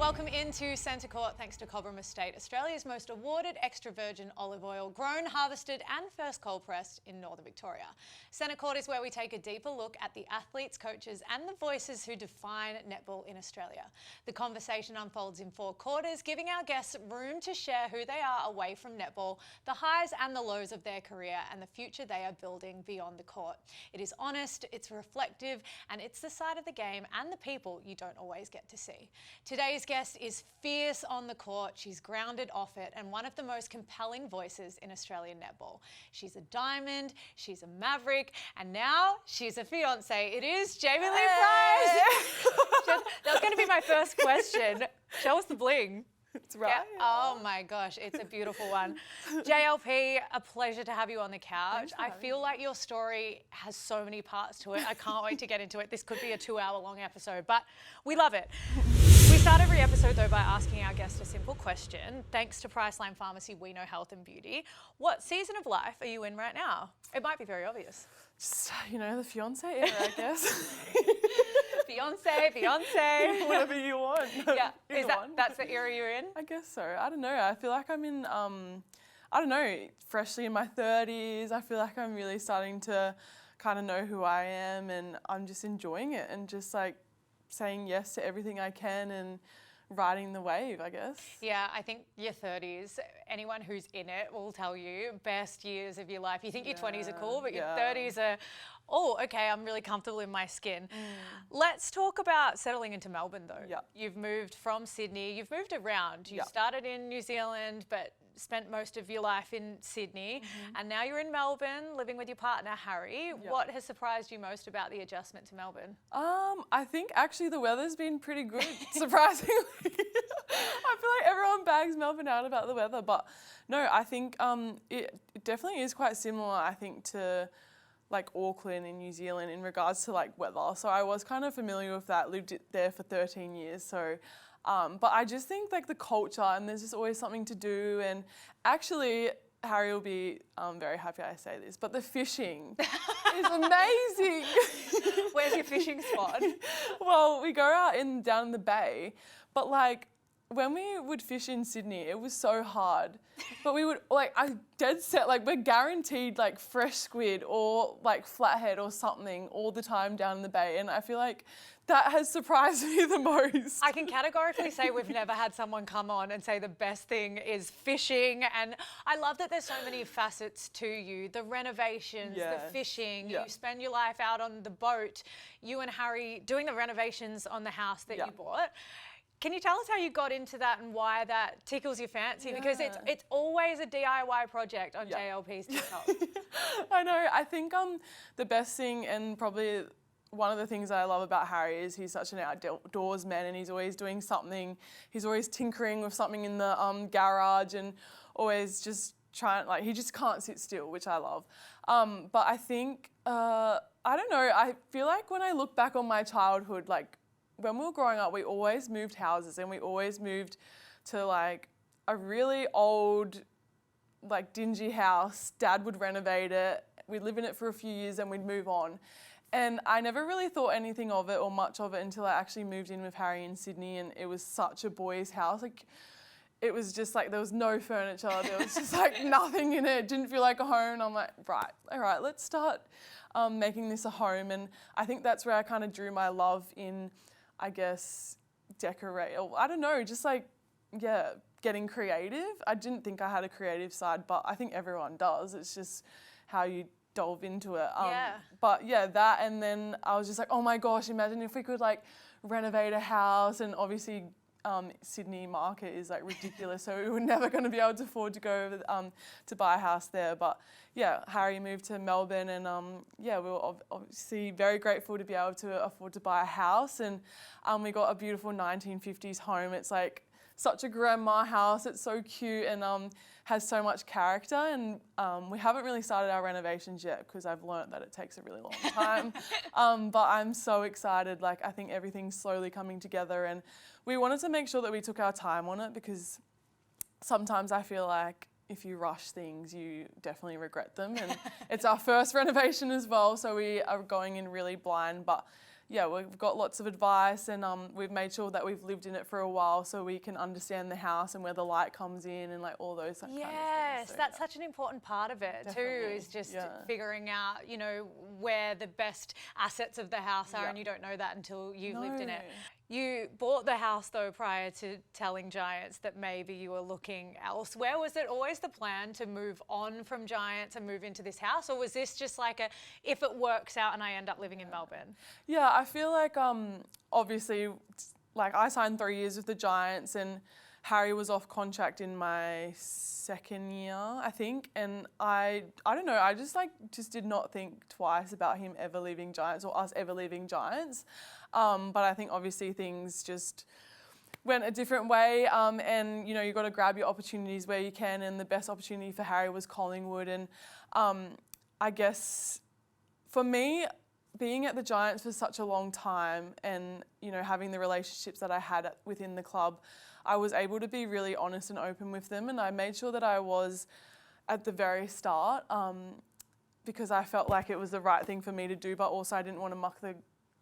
welcome into Centre Court thanks to Cobram Estate, Australia's most awarded extra virgin olive oil, grown, harvested and first cold pressed in Northern Victoria. Centre Court is where we take a deeper look at the athletes, coaches and the voices who define netball in Australia. The conversation unfolds in 4 quarters, giving our guests room to share who they are away from netball, the highs and the lows of their career and the future they are building beyond the court. It is honest, it's reflective and it's the side of the game and the people you don't always get to see. Today's guest is fierce on the court, she's grounded off it and one of the most compelling voices in Australian netball. She's a diamond, she's a maverick and now she's a fiance. It is Jamie Lee Price. That was going to be my first question. Show us the bling. It's right. Yeah. Oh my gosh, it's a beautiful one. JLP, a pleasure to have you on the couch. I feel like your story has so many parts to it. I can't wait to get into it. This could be a 2-hour-long episode, but we love it. We start every episode though by asking our guest a simple question. Thanks to Priceline Pharmacy, we know health and beauty. What season of life are you in right now? It might be very obvious. Just, the fiance era, I guess. Fiance. Whatever you want. Yeah, that's the era you're in? I guess so. I don't know. I feel like I'm in, freshly in my 30s. I feel like I'm really starting to kind of know who I am and I'm just enjoying it and just like saying yes to everything I can and riding the wave, I guess. Yeah, I think your 30s, anyone who's in it will tell you, best years of your life. You think your 20s are cool, but your 30s are, oh, okay, I'm really comfortable in my skin. Let's talk about settling into Melbourne though. Yeah. You've moved from Sydney, you've moved around. You started in New Zealand, but spent most of your life in Sydney, and now you're in Melbourne living with your partner, Harry. What has surprised you most about the adjustment to Melbourne? I think actually the weather's been pretty good, surprisingly. I feel like everyone bags Melbourne out about the weather, but no, I think it definitely is quite similar, I think, to like Auckland in New Zealand in regards to like weather. So I was kind of familiar with that, lived there for 13 years. So, but I just think like the culture and there's just always something to do. And actually, Harry will be very happy I say this, but the fishing is amazing. Where's your fishing spot? Well, we go out down in the bay, but like, when we would fish in Sydney, it was so hard. But we would, I dead set, we're guaranteed, fresh squid or, flathead or something all the time down in the bay. And I feel like that has surprised me the most. I can categorically say we've never had someone come on and say the best thing is fishing. And I love that there's so many facets to you. The renovations, the fishing, you spend your life out on the boat. You and Harry doing the renovations on the house that you bought. Can you tell us how you got into that and why that tickles your fancy? Because it's always a DIY project on JLP's TikTok. I know. I think the best thing and probably one of the things that I love about Harry is he's such an outdoors man and he's always doing something. He's always tinkering with something in the garage and always just trying, he just can't sit still, which I love. But I think, I don't know, I feel like when I look back on my childhood, when we were growing up, we always moved houses and we always moved to a really old, dingy house. Dad would renovate it. We'd live in it for a few years and we'd move on. And I never really thought anything of it or much of it until I actually moved in with Harry in Sydney and it was such a boys' house. It was just there was no furniture. There was just nothing in it. It didn't feel like a home. And I'm like, right, all right, let's start making this a home. And I think that's where I kind of drew my love in, I guess, decorate, or I don't know, just getting creative. I didn't think I had a creative side, but I think everyone does. It's just how you delve into it. But that, and then I was just like, oh my gosh, imagine if we could renovate a house, and obviously Sydney market is ridiculous, so we were never going to be able to afford to go over to buy a house there. But Harry moved to Melbourne, and we were obviously very grateful to be able to afford to buy a house, and we got a beautiful 1950s home. It's such a grandma house. It's so cute and has so much character. And we haven't really started our renovations yet because I've learnt that it takes a really long time. But I'm so excited. I think everything's slowly coming together, and we wanted to make sure that we took our time on it because sometimes I feel like if you rush things, you definitely regret them. And it's our first renovation as well, so we are going in really blind. But yeah, we've got lots of advice, and we've made sure that we've lived in it for a while so we can understand the house and where the light comes in and like all those kind of things. Yes, So, that's such an important part of it too, is just figuring out, you know, where the best assets of the house are, and you don't know that until you've lived in it. You bought the house though prior to telling Giants that maybe you were looking elsewhere. Was it always the plan to move on from Giants and move into this house, or was this just like a, if it works out and I end up living in Melbourne? Yeah, I feel like obviously, like I signed 3 years with the Giants, and Harry was off contract in my second year, I think, and I don't know, I just did not think twice about him ever leaving Giants or us ever leaving Giants. But I think obviously things just went a different way, and you know, you got to grab your opportunities where you can, and the best opportunity for Harry was Collingwood. And I guess for me, being at the Giants for such a long time, and you know, having the relationships that I had within the club, I was able to be really honest and open with them, and I made sure that I was at the very start, because I felt like it was the right thing for me to do, but also I didn't want to muck the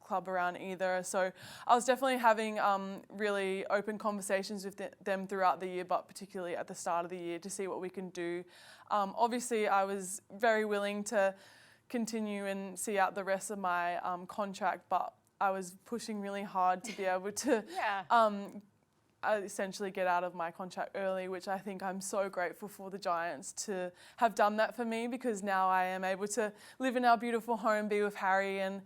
club around either. So I was definitely having really open conversations with them throughout the year, but particularly at the start of the year, to see what we can do. Obviously, I was very willing to continue and see out the rest of my contract, but I was pushing really hard to be able to essentially get out of my contract early, which I think I'm so grateful for the Giants to have done that for me, because now I am able to live in our beautiful home, be with Harry, and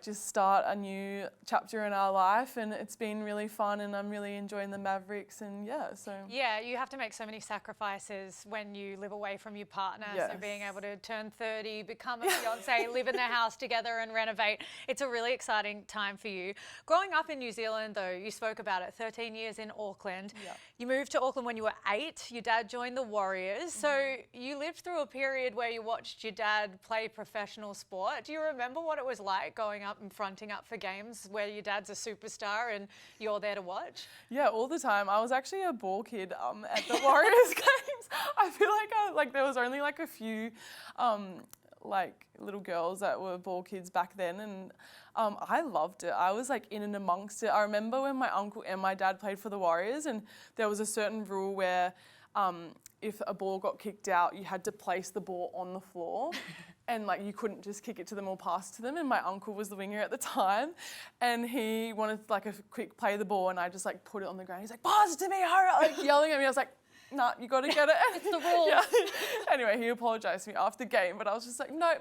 just start a new chapter in our life. And it's been really fun, and I'm really enjoying the Mavericks, and yeah, you have to make so many sacrifices when you live away from your partner. Yes. So being able to turn 30, become a fiance, live in the house together and renovate, it's a really exciting time for you. Growing up in New Zealand though, you spoke about it, 13 years in Auckland. You moved to Auckland when you were 8. Your dad joined the Warriors. So you lived through a period where you watched your dad play professional sport. Do you remember what it was like going up and fronting up for games where your dad's a superstar and you're there to watch? Yeah, all the time. I was actually a ball kid at the Warriors games. I feel like there was only like a few like little girls that were ball kids back then, and I loved it. I was like in and amongst it. I remember when my uncle and my dad played for the Warriors, and there was a certain rule where if a ball got kicked out, you had to place the ball on the floor. And like you couldn't just kick it to them or pass to them. And my uncle was the winger at the time, and he wanted like a quick play the ball, and I just like put it on the ground. He's like, "Pass it to me, hurry!" Like yelling at me. I was like, "Nah, you got to get it." It's the rules. Anyway, he apologised to me after the game, but I was just like, "No,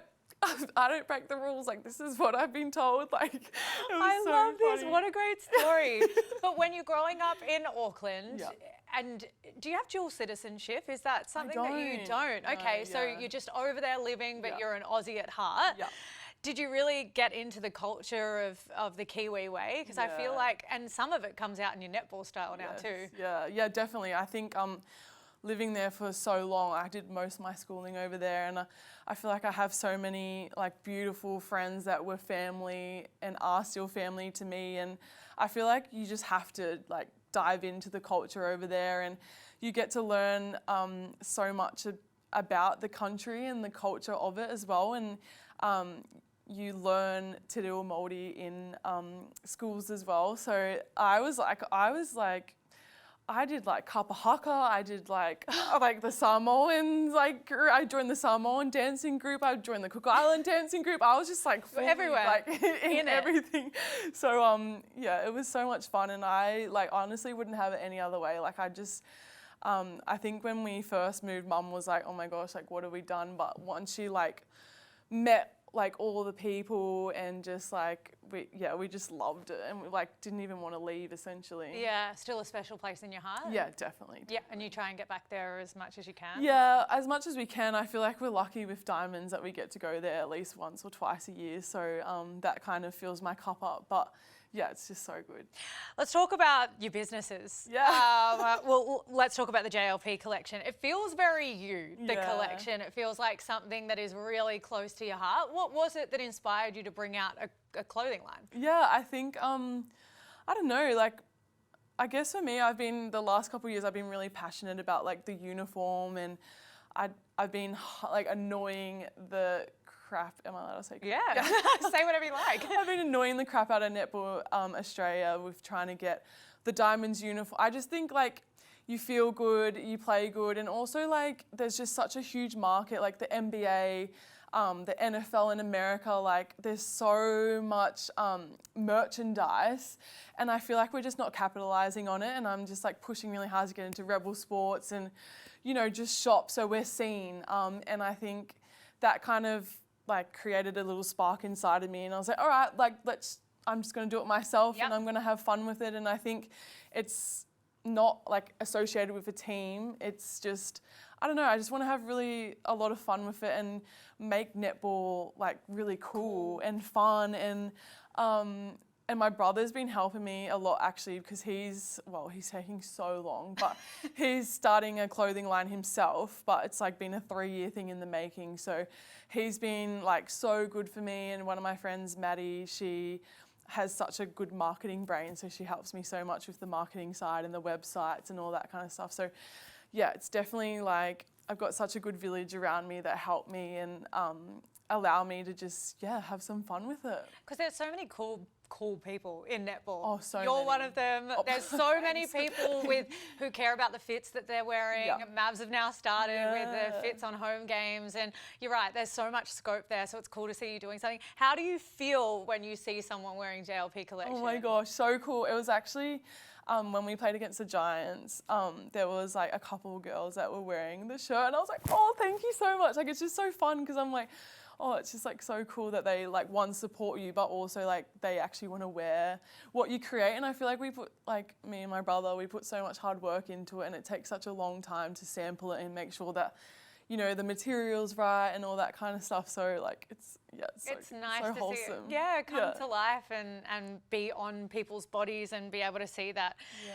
I don't break the rules. Like this is what I've been told." Like it was I so love funny. this. What a great story. But when you're growing up in Auckland. And do you have dual citizenship? Is that something that you don't? No, okay, so you're just over there living, but you're an Aussie at heart. Yeah. Did you really get into the culture of the Kiwi way? Because I feel like, and some of it comes out in your netball style now too. Yeah, definitely. I think living there for so long, I did most of my schooling over there, and I feel like I have so many like beautiful friends that were family and are still family to me, and I feel like you just have to like dive into the culture over there, and you get to learn so much about the country and the culture of it as well, and you learn Te Reo Māori in schools as well. So I did like kapa haka, I did like the Samoans, like I joined the Samoan dancing group, I joined the Cook Island dancing group. I was just like fully, everywhere, like in everything. So it was so much fun, and I like honestly wouldn't have it any other way. Like I just I think when we first moved, Mum was like, "Oh my gosh, like what have we done?" But once she like met like all the people, and just like we just loved it, and we like didn't even want to leave essentially. Yeah, still a special place in your heart? Yeah, definitely. Yeah, and you try and get back there as much as you can? Yeah, as much as we can. I feel like we're lucky with Diamonds that we get to go there at least once or twice a year, so that kind of fills my cup up. But yeah, it's just so good. Let's talk about your businesses. Yeah. Well, let's talk about the JLP collection. It feels very you, the collection. It feels like something that is really close to your heart. What was it that inspired you to bring out a clothing line? Yeah, I think, I don't know, like, I guess for me, the last couple of years, I've been really passionate about like the uniform, and I've been like annoying the crap. Am I allowed to say crap? Yeah, say whatever you like. I've been annoying the crap out of Netball Australia with trying to get the Diamonds uniform. I just think like you feel good, you play good, and also like there's just such a huge market, like the NBA, the NFL in America, like there's so much merchandise, and I feel like we're just not capitalizing on it, and I'm just like pushing really hard to get into Rebel Sports and, you know, just shop so we're seen, and I think that kind of like created a little spark inside of me, and I was like, all right, like I'm just going to do it myself, and I'm going to have fun with it, and I think it's not like associated with a team. It's just, I don't know, I just want to have really a lot of fun with it and make netball like really cool and fun, and my brother's been helping me a lot actually, because he's taking so long, but he's starting a clothing line himself, but it's like been a 3-year thing in the making. So he's been like so good for me, and one of my friends, Maddie, she has such a good marketing brain, so she helps me so much with the marketing side and the websites and all that kind of stuff. So yeah, it's definitely like I've got such a good village around me that help me and allow me to just have some fun with it. Because there's so many cool people in netball. Oh, so You're many. one of them. Oh, there's so many people who care about the fits that they're wearing. Yeah. Mavs have now started with the fits on home games, and you're right, there's so much scope there, so it's cool to see you doing something. How do you feel when you see someone wearing JLP collection? Oh my gosh, so cool. It was actually when we played against the Giants, there was like a couple of girls that were wearing the shirt, and I was like, oh, thank you so much. Like, it's just so fun, because I'm like, oh, it's just like so cool that they like support you, but also like they actually want to wear what you create. And I feel like we put, like me and my brother, we put so much hard work into it, and it takes such a long time to sample it and make sure that, you know, the material's right and all that kind of stuff. So like it's nice so to wholesome. see it come to life and be on people's bodies and be able to see that. Yeah.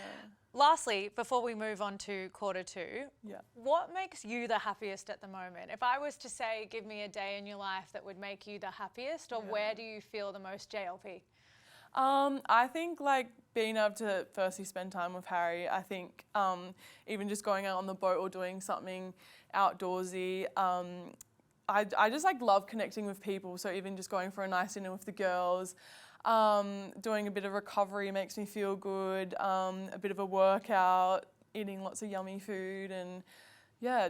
Lastly, before we move on to quarter two, Yeah. what makes you the happiest at the moment? If I was to say, give me a day in your life that would make you the happiest, or where do you feel the most JLP? I think like being able to firstly spend time with Harry. I think even just going out on the boat or doing something outdoorsy. I just like love connecting with people. So even just going for a nice dinner with the girls, doing a bit of recovery makes me feel good. A bit of a workout, eating lots of yummy food, and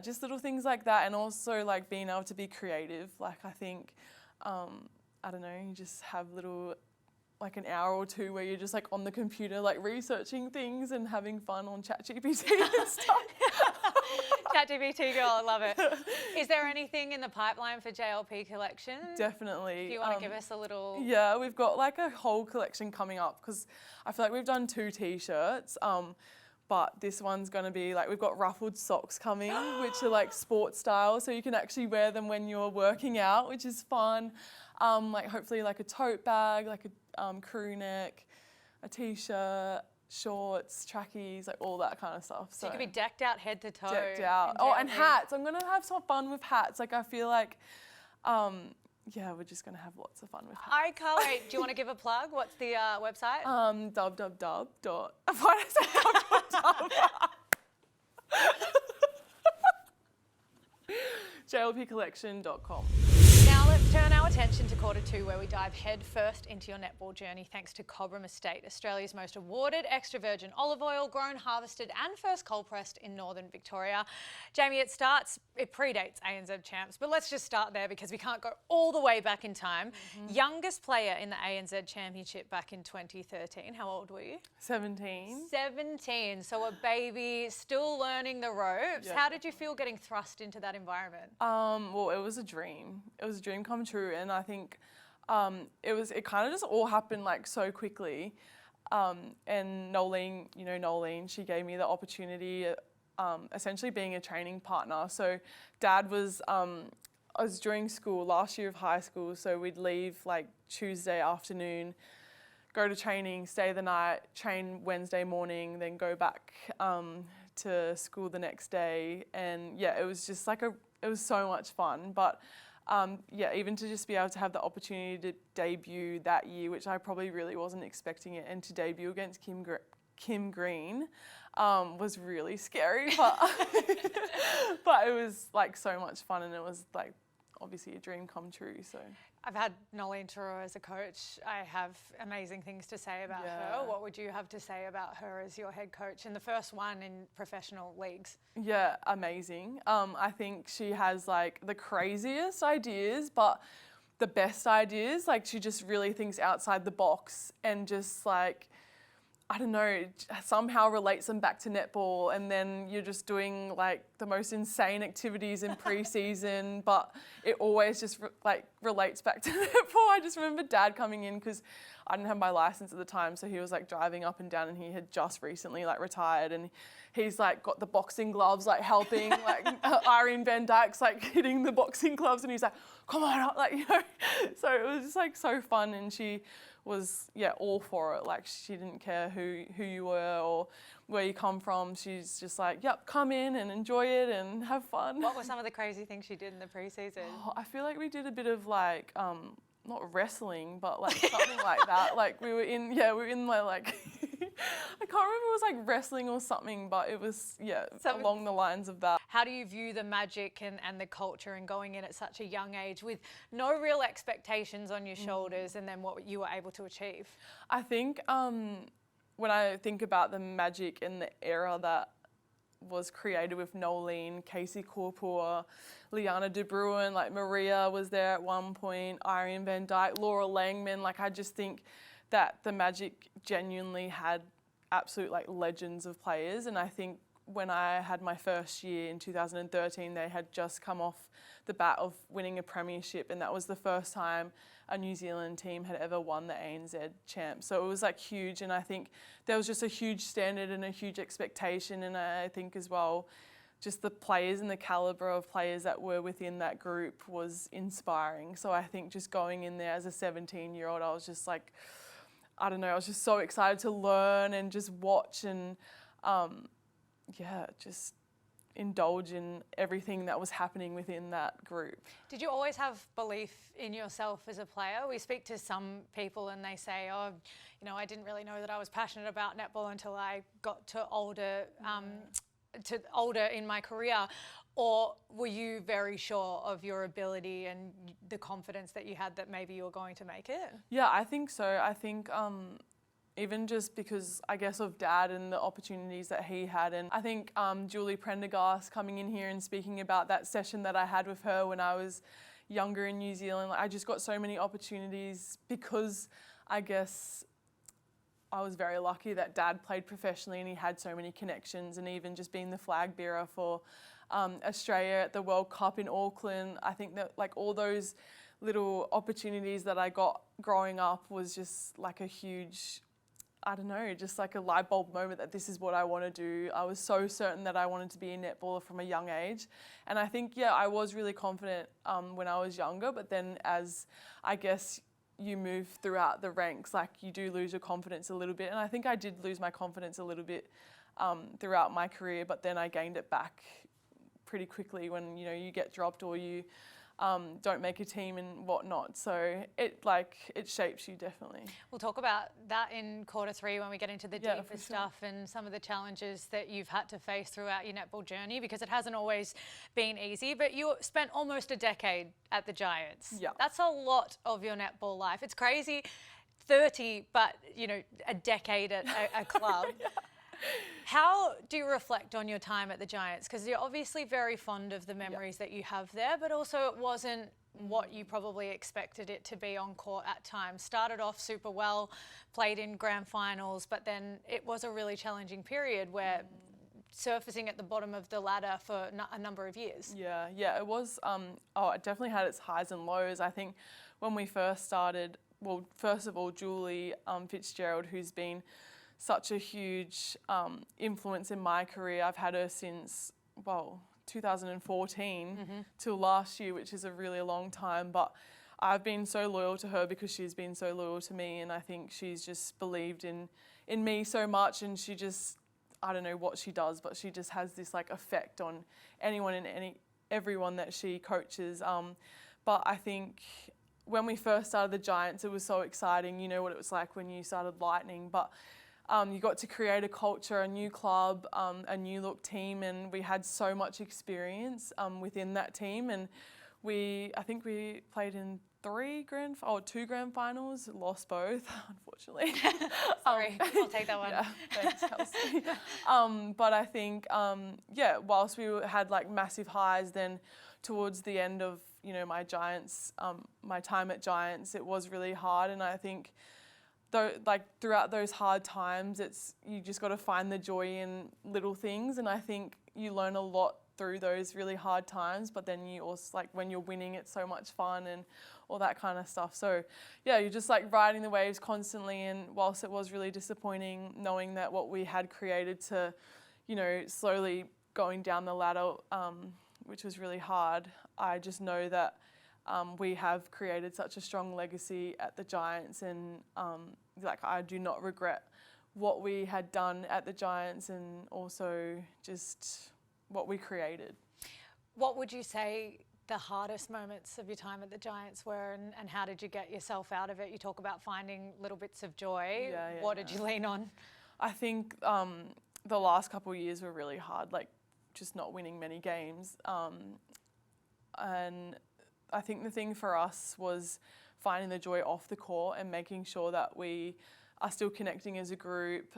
just little things like that. And also like being able to be creative. Like I think, I don't know, you just have little, like an hour or two where you're just like on the computer, like researching things and having fun on ChatGPT and stuff. ChatGPT girl, I love it. Is there anything in the pipeline for JLP collection? Definitely. Do you want to give us a little? Yeah, we've got like a whole collection coming up, because I feel like we've done 2 t-shirts, but this one's going to be like, we've got ruffled socks coming, which are like sports style, so you can actually wear them when you're working out, which is fun. Like hopefully like a tote bag, like a crew neck, a t-shirt, shorts, trackies, like all that kind of stuff. So you could be decked out head to toe. Decked out. Oh, and hats. I'm going to have some fun with hats. Like I feel like, we're just going to have lots of fun with hats. I can't wait. Do you want to give a plug? What's the website? www. Why did I say JLPcollection.com. Now let's turn our attention to quarter two, where we dive head first into your netball journey thanks to Cobram Estate, Australia's most awarded extra virgin olive oil, grown, harvested and first cold pressed in northern Victoria. Jamie, it predates ANZ champs, but let's just start there because we can't go all the way back in time. Youngest player in the ANZ championship back in 2013. How old were you? 17. 17, so a baby, still learning the ropes. Yeah. How did you feel getting thrust into that environment? Well, it was a dream. It was a dream come true, and I think it kind of just all happened like so quickly. And Nolene, she gave me the opportunity, essentially being a training partner. So Dad was, I was during school, last year of high school, so we'd leave like Tuesday afternoon, go to training, stay the night, train Wednesday morning, then go back to school the next day. And it was just like it was so much fun. But even to just be able to have the opportunity to debut that year, which I probably really wasn't expecting it, and to debut against Kim Green was really scary, but but it was like so much fun, and it was like obviously a dream come true. So I've had Nolene Tarua as a coach. I have amazing things to say about her. What would you have to say about her as your head coach in the first one in professional leagues? Yeah, amazing. I think she has like the craziest ideas, but the best ideas. Like she just really thinks outside the box and just like, I don't know, somehow relates them back to netball, and then you're just doing like the most insane activities in pre-season, but it always just relates back to netball. I just remember Dad coming in because I didn't have my license at the time, so he was like driving up and down, and he had just recently like retired, and he's like got the boxing gloves, like helping like Irene Van Dyke's like hitting the boxing gloves, and he's like, come on, like, you know. So it was just like so fun, and she was all for it. Like she didn't care who you were or where you come from. She's just like, yep, come in and enjoy it and have fun. What were some of the crazy things she did in the preseason? I feel like we did a bit of like not wrestling, but like something like that. Like we were in like I can't remember, it was like wrestling or something, but it was along the lines of that. How do you view the magic and the culture and going in at such a young age with no real expectations on your shoulders, and then what you were able to achieve? I think when I think about the magic and the era that was created with Nolene, Casey Corpor, Liana De Bruin, like Maria was there at one point, Irene Van Dyke, Laura Langman. Like I just think that the Magic genuinely had absolute like legends of players, and I think when I had my first year in 2013, they had just come off the bat of winning a premiership, and that was the first time a New Zealand team had ever won the ANZ champ. So it was like huge, and I think there was just a huge standard and a huge expectation, and I think as well, just the players and the calibre of players that were within that group was inspiring. So I think just going in there as a 17-year-old, I was just like, I don't know, I was just so excited to learn and just watch and just indulge in everything that was happening within that group. Did you always have belief in yourself as a player? We speak to some people and they say, oh, you know, I didn't really know that I was passionate about netball until I got to older in my career. Or were you very sure of your ability and the confidence that you had that maybe you were going to make it? Yeah, I think so. I think even just because, I guess, of Dad and the opportunities that he had. And I think Julie Prendergast coming in here and speaking about that session that I had with her when I was younger in New Zealand, I just got so many opportunities because I guess I was very lucky that Dad played professionally and he had so many connections, and even just being the flag bearer for Australia at the World Cup in Auckland. I think that like all those little opportunities that I got growing up was just like a huge, I don't know, just like a light bulb moment that this is what I want to do. I was so certain that I wanted to be a netballer from a young age. And I think, I was really confident when I was younger, but then as I guess you move throughout the ranks, like you do lose your confidence a little bit. And I think I did lose my confidence a little bit throughout my career, but then I gained it back pretty quickly when, you get dropped or you don't make a team and whatnot. So it shapes you definitely. We'll talk about that in quarter three when we get into the deeper sure. stuff and some of the challenges that you've had to face throughout your netball journey, because it hasn't always been easy. But you spent almost a decade at the Giants. Yeah. That's a lot of your netball life. It's crazy, 30, but a decade at a club. Yeah. How do you reflect on your time at the Giants? Because you're obviously very fond of the memories that you have there, but also it wasn't what you probably expected it to be on court at times. Started off super well, played in grand finals, but then it was a really challenging period where surfacing at the bottom of the ladder for a number of years. Yeah, it was, it definitely had its highs and lows. I think when we first started, well, first of all, Julie Fitzgerald, who's been such a huge influence in my career. I've had her since, 2014 till last year, which is a really long time. But I've been so loyal to her because she's been so loyal to me, and I think she's just believed in me so much, and she just, I don't know what she does, but she just has this like effect on anyone and everyone that she coaches. But I think when we first started the Giants, it was so exciting. You know what it was like when you started Lightning, but you got to create a culture, a new club, a new look team, and we had so much experience within that team, and I think we played in two grand finals, lost both, unfortunately. Sorry, I'll take that one. Yeah, thanks, Kelsey. But I think, whilst we had like massive highs, then towards the end of, my Giants, my time at Giants, it was really hard. And I think throughout those hard times, you just got to find the joy in little things. And I think you learn a lot through those really hard times, but then you also, like, when you're winning, it's so much fun and all that kind of stuff. So yeah, you're just like riding the waves constantly. And whilst it was really disappointing knowing that what we had created to, slowly going down the ladder, which was really hard, I just know that we have created such a strong legacy at the Giants, and I do not regret what we had done at the Giants, and also just what we created. What would you say the hardest moments of your time at the Giants were, and how did you get yourself out of it? You talk about finding little bits of joy. What did you lean on? I think the last couple of years were really hard, like just not winning many games. And I think the thing for us was finding the joy off the court and making sure that we are still connecting as a group.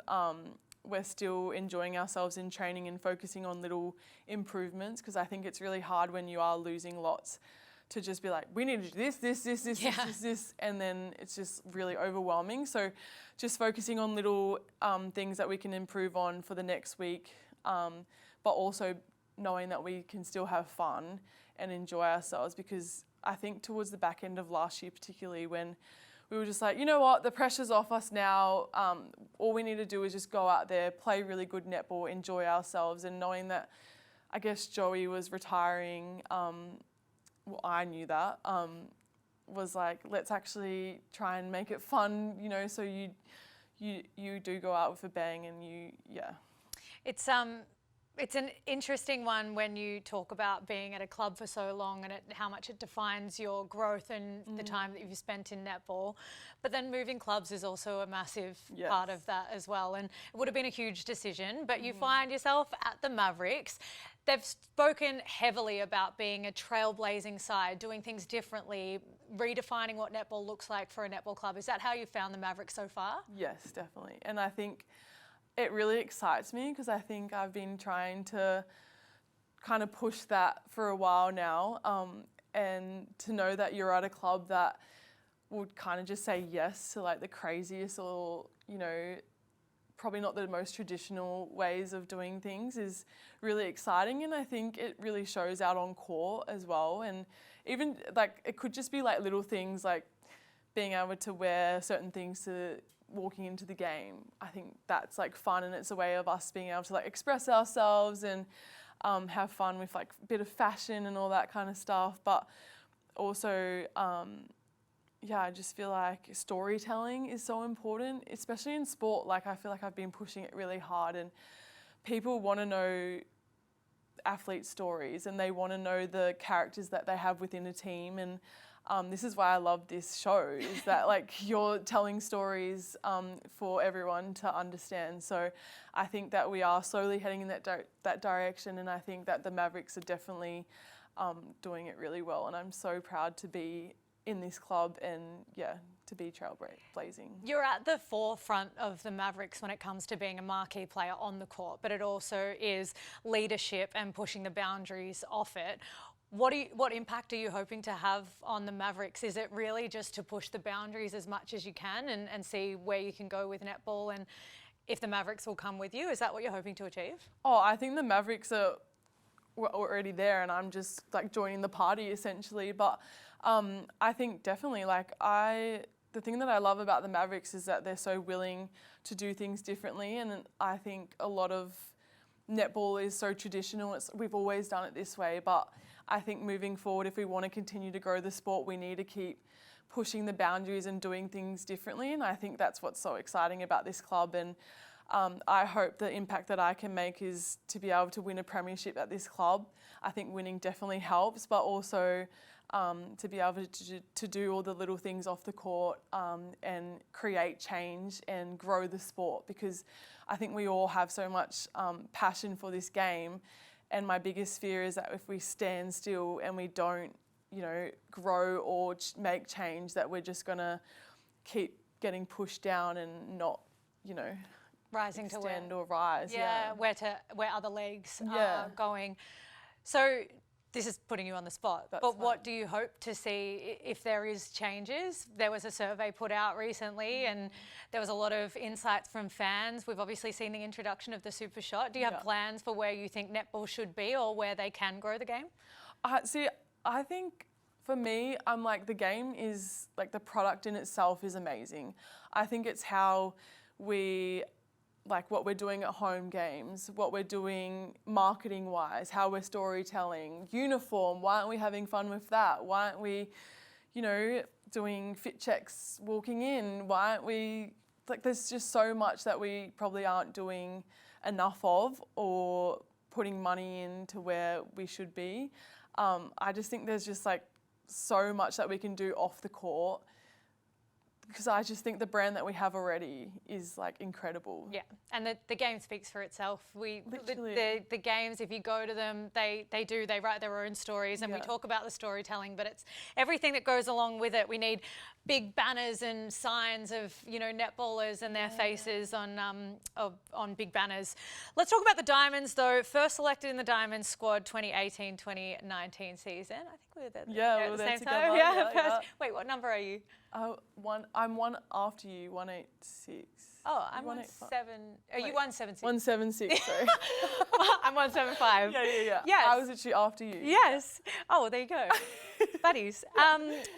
We're still enjoying ourselves in training and focusing on little improvements, because I think it's really hard when you are losing lots to just be like, we need to do this, and then it's just really overwhelming. So just focusing on little things that we can improve on for the next week, but also knowing that we can still have fun and enjoy ourselves, because I think towards the back end of last year, particularly when we were just like, you know what, the pressure's off us now. All we need to do is just go out there, play really good netball, enjoy ourselves. And knowing that, I guess Joey was retiring, I knew that, was like, let's actually try and make it fun, so you do go out with a bang, and It's an interesting one when you talk about being at a club for so long and how much it defines your growth and the time that you've spent in netball. But then moving clubs is also a massive part of that as well. And it would have been a huge decision, but you find yourself at the Mavericks. They've spoken heavily about being a trailblazing side, doing things differently, redefining what netball looks like for a netball club. Is that how you found the Mavericks so far? Yes, definitely. And I think it really excites me, because I think I've been trying to kind of push that for a while now, and to know that you're at a club that would kind of just say yes to like the craziest, or probably not the most traditional ways of doing things is really exciting. And I think it really shows out on court as well. And even like it could just be like little things, like being able to wear certain things to walking into the game. I think that's like fun, and it's a way of us being able to like express ourselves and have fun with like a bit of fashion and all that kind of stuff. But also, I just feel like storytelling is so important, especially in sport. Like I feel like I've been pushing it really hard, and people want to know athlete stories, and they want to know the characters that they have within a team. And this is why I love this show, is that like you're telling stories for everyone to understand. So I think that we are slowly heading in that direction, and I think that the Mavericks are definitely doing it really well. And I'm so proud to be in this club and to be trailblazing. You're at the forefront of the Mavericks when it comes to being a marquee player on the court, but it also is leadership and pushing the boundaries off it. What impact are you hoping to have on the Mavericks? Is it really just to push the boundaries as much as you can and see where you can go with netball, and if the Mavericks will come with you? Is that what you're hoping to achieve? Oh, I think the Mavericks were already there, and I'm just like joining the party essentially. But I think definitely the thing that I love about the Mavericks is that they're so willing to do things differently, and I think a lot of netball is so traditional. We've always done it this way, but I think moving forward, if we want to continue to grow the sport, we need to keep pushing the boundaries and doing things differently. And I think that's what's so exciting about this club. And I hope the impact that I can make is to be able to win a premiership at this club. I think winning definitely helps, but also to be able to do all the little things off the court and create change and grow the sport, because I think we all have so much passion for this game. And my biggest fear is that if we stand still and we don't grow or make change, that we're just going to keep getting pushed down and not, rising extend to or rise. where other leagues Yeah. are going. So this is putting you on the spot, That's but fine. what do you hope to see if there is changes? There was a survey put out recently and there was a lot of insights from fans. We've obviously seen the introduction of the super shot. Do you have plans for where you think netball should be or where they can grow the game? I think for me, I'm like, the game is like, the product in itself is amazing. I think it's how we, like what we're doing at home games, what we're doing marketing wise, how we're storytelling, uniform, why aren't we having fun with that? Why aren't we, doing fit checks walking in? Why aren't we, like, there's just so much that we probably aren't doing enough of or putting money into where we should be. I just think there's just like so much that we can do off the court, because I just think the brand that we have already is like incredible. Yeah, and the game speaks for itself. The games, if you go to them, they write their own stories, and we talk about the storytelling, but it's everything that goes along with it. We need big banners and signs of netballers and their faces on big banners. Let's talk about the Diamonds though. First selected in the Diamonds squad 2018-2019 season. I think we were there. Yeah, we were there together. Time. Yeah. Wait, what number are you? I'm one after you, 186. Oh, I'm 187. Oh, you 176. 176, sorry. I'm 175. Yeah. Yes. I was actually after you. Yes. Oh, well, there you go. Buddies.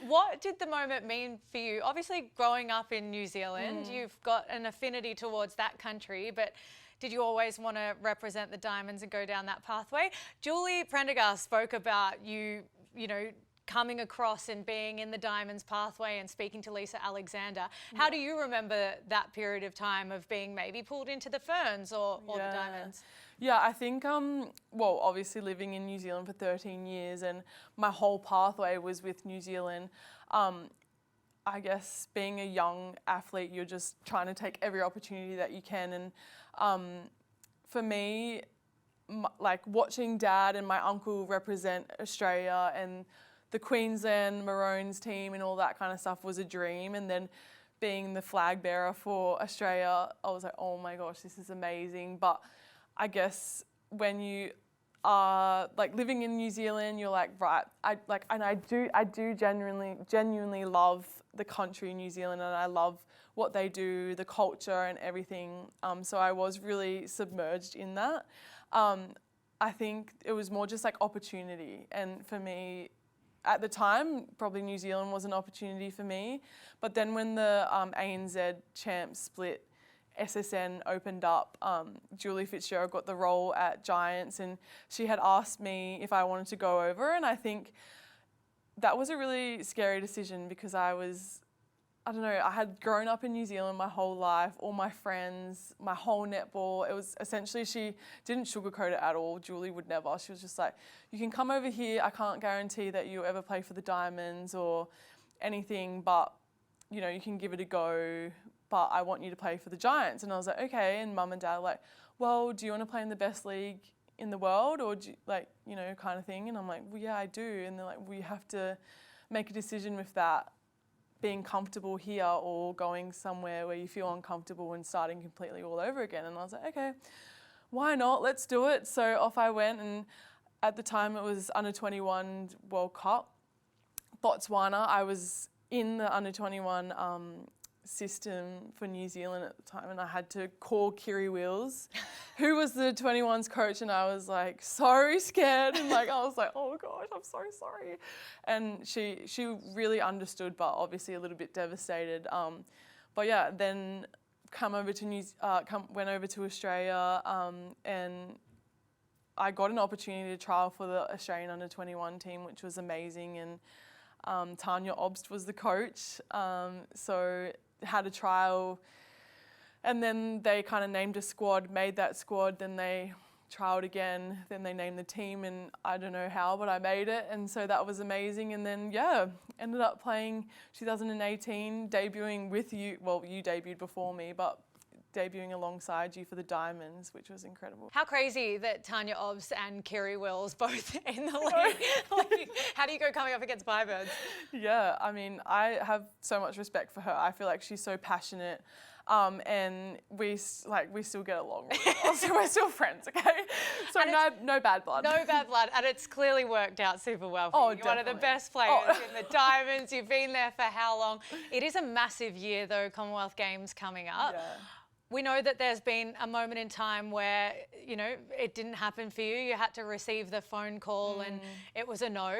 What did the moment mean for you? Obviously, growing up in New Zealand, you've got an affinity towards that country, but did you always want to represent the Diamonds and go down that pathway? Julie Prendergast spoke about you coming across and being in the Diamonds pathway and speaking to Lisa Alexander. How do you remember that period of time of being maybe pulled into the Ferns or the Diamonds? Yeah, I think, obviously living in New Zealand for 13 years and my whole pathway was with New Zealand. I guess being a young athlete, you're just trying to take every opportunity that you can. And for me, like watching Dad and my uncle represent Australia and the Queensland Maroons team and all that kind of stuff was a dream. And then being the flag bearer for Australia, I was like, oh my gosh, this is amazing. But I guess when you are like living in New Zealand, you're like, right, I do genuinely love the country, New Zealand, and I love what they do, the culture and everything. So I was really submerged in that. I think it was more just like opportunity. And for me, at the time, probably New Zealand was an opportunity for me. But then when the ANZ champs split, SSN opened up, Julie Fitzgerald got the role at Giants, and she had asked me if I wanted to go over, and I think that was a really scary decision because I had grown up in New Zealand my whole life, all my friends, my whole netball. It was essentially, she didn't sugarcoat it at all. Julie would never. She was just like, you can come over here. I can't guarantee that you'll ever play for the Diamonds or anything, but you can give it a go. But I want you to play for the Giants. And I was like, okay. And Mum and Dad were like, well, do you want to play in the best league in the world or do you, kind of thing? And I'm like, well, yeah, I do. And they're like, well, you have to make a decision with that, being comfortable here or going somewhere where you feel uncomfortable and starting completely all over again. And I was like, okay, why not? Let's do it. So off I went, and at the time it was under 21 World Cup, Botswana. I was in the under 21 system for New Zealand at the time, and I had to call Kiri Wills, who was the 21s coach, and I was like so scared, and I was like, oh gosh, I'm so sorry. And she really understood, but obviously a little bit devastated. But yeah, then went over to Australia, and I got an opportunity to trial for the Australian under 21 team, which was amazing. And Tanya Obst was the coach, so had a trial, and then they kind of named a squad, made that squad, then they trialed again, then they named the team, and I don't know how, but I made it, and so that was amazing. And then ended up playing 2018, debuting with you. Well, you debuted before me, but debuting alongside you for the Diamonds, which was incredible. How crazy that Tanya Obbs and Kiri Wills both in the league. How do you go coming up against Firebirds? Yeah, I mean, I have so much respect for her. I feel like she's so passionate. And we still get along really well, so we're still friends, okay? So no bad blood. No bad blood, and it's clearly worked out super well for you. You're one of the best players in the Diamonds. You've been there for how long? It is a massive year, though, Commonwealth Games coming up. Yeah. We know that there's been a moment in time where, you know, it didn't happen for you. You had to receive the phone call and it was a no.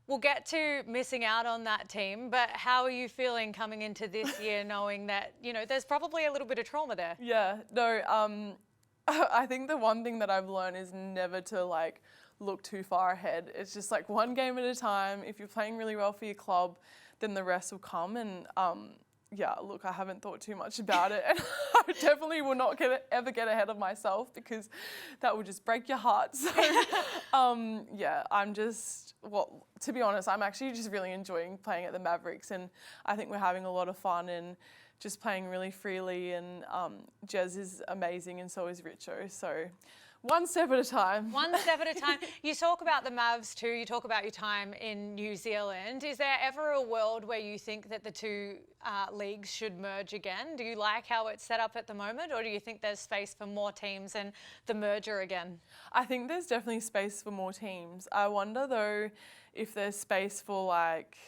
We'll get to missing out on that team, but how are you feeling coming into this year knowing that, you know, there's probably a little bit of trauma there? Yeah, no, I think the one thing that I've learned is never to like look too far ahead. It's just like one game at a time. If you're playing really well for your club, then the rest will come. And yeah, look, I haven't thought too much about it, and I definitely will not ever get ahead of myself because that would just break your heart. So, yeah, to be honest, I'm actually just really enjoying playing at the Mavericks, and I think we're having a lot of fun and just playing really freely. And Jez is amazing, and so is Richo. So. One step at a time. One step at a time. You talk about the Mavs too. You talk about your time in New Zealand. Is there ever a world where you think that the two leagues should merge again? Do you like how it's set up at the moment, or do you think there's space for more teams and the merger again? I think there's definitely space for more teams. I wonder though if there's space for like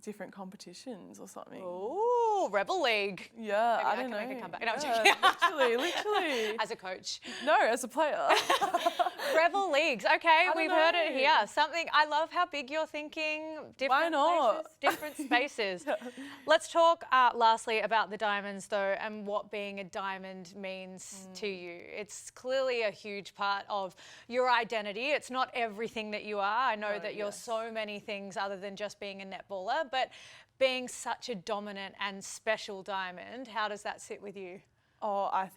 different competitions or something. Ooh, Rebel League. Yeah, Maybe I don't know. Make a comeback. No, I'm joking. Literally. As a coach. No, as a player. Rebel Leagues. Okay, we've heard it here. Something, I love how big you're thinking. Different Why not? places, different spaces. Let's talk lastly about the Diamonds though, and what being a Diamond means to you. It's clearly a huge part of your identity. It's not everything that you are. I know that you're so many things other than just being a netballer, but being such a dominant and special Diamond, how does that sit with you? Oh, I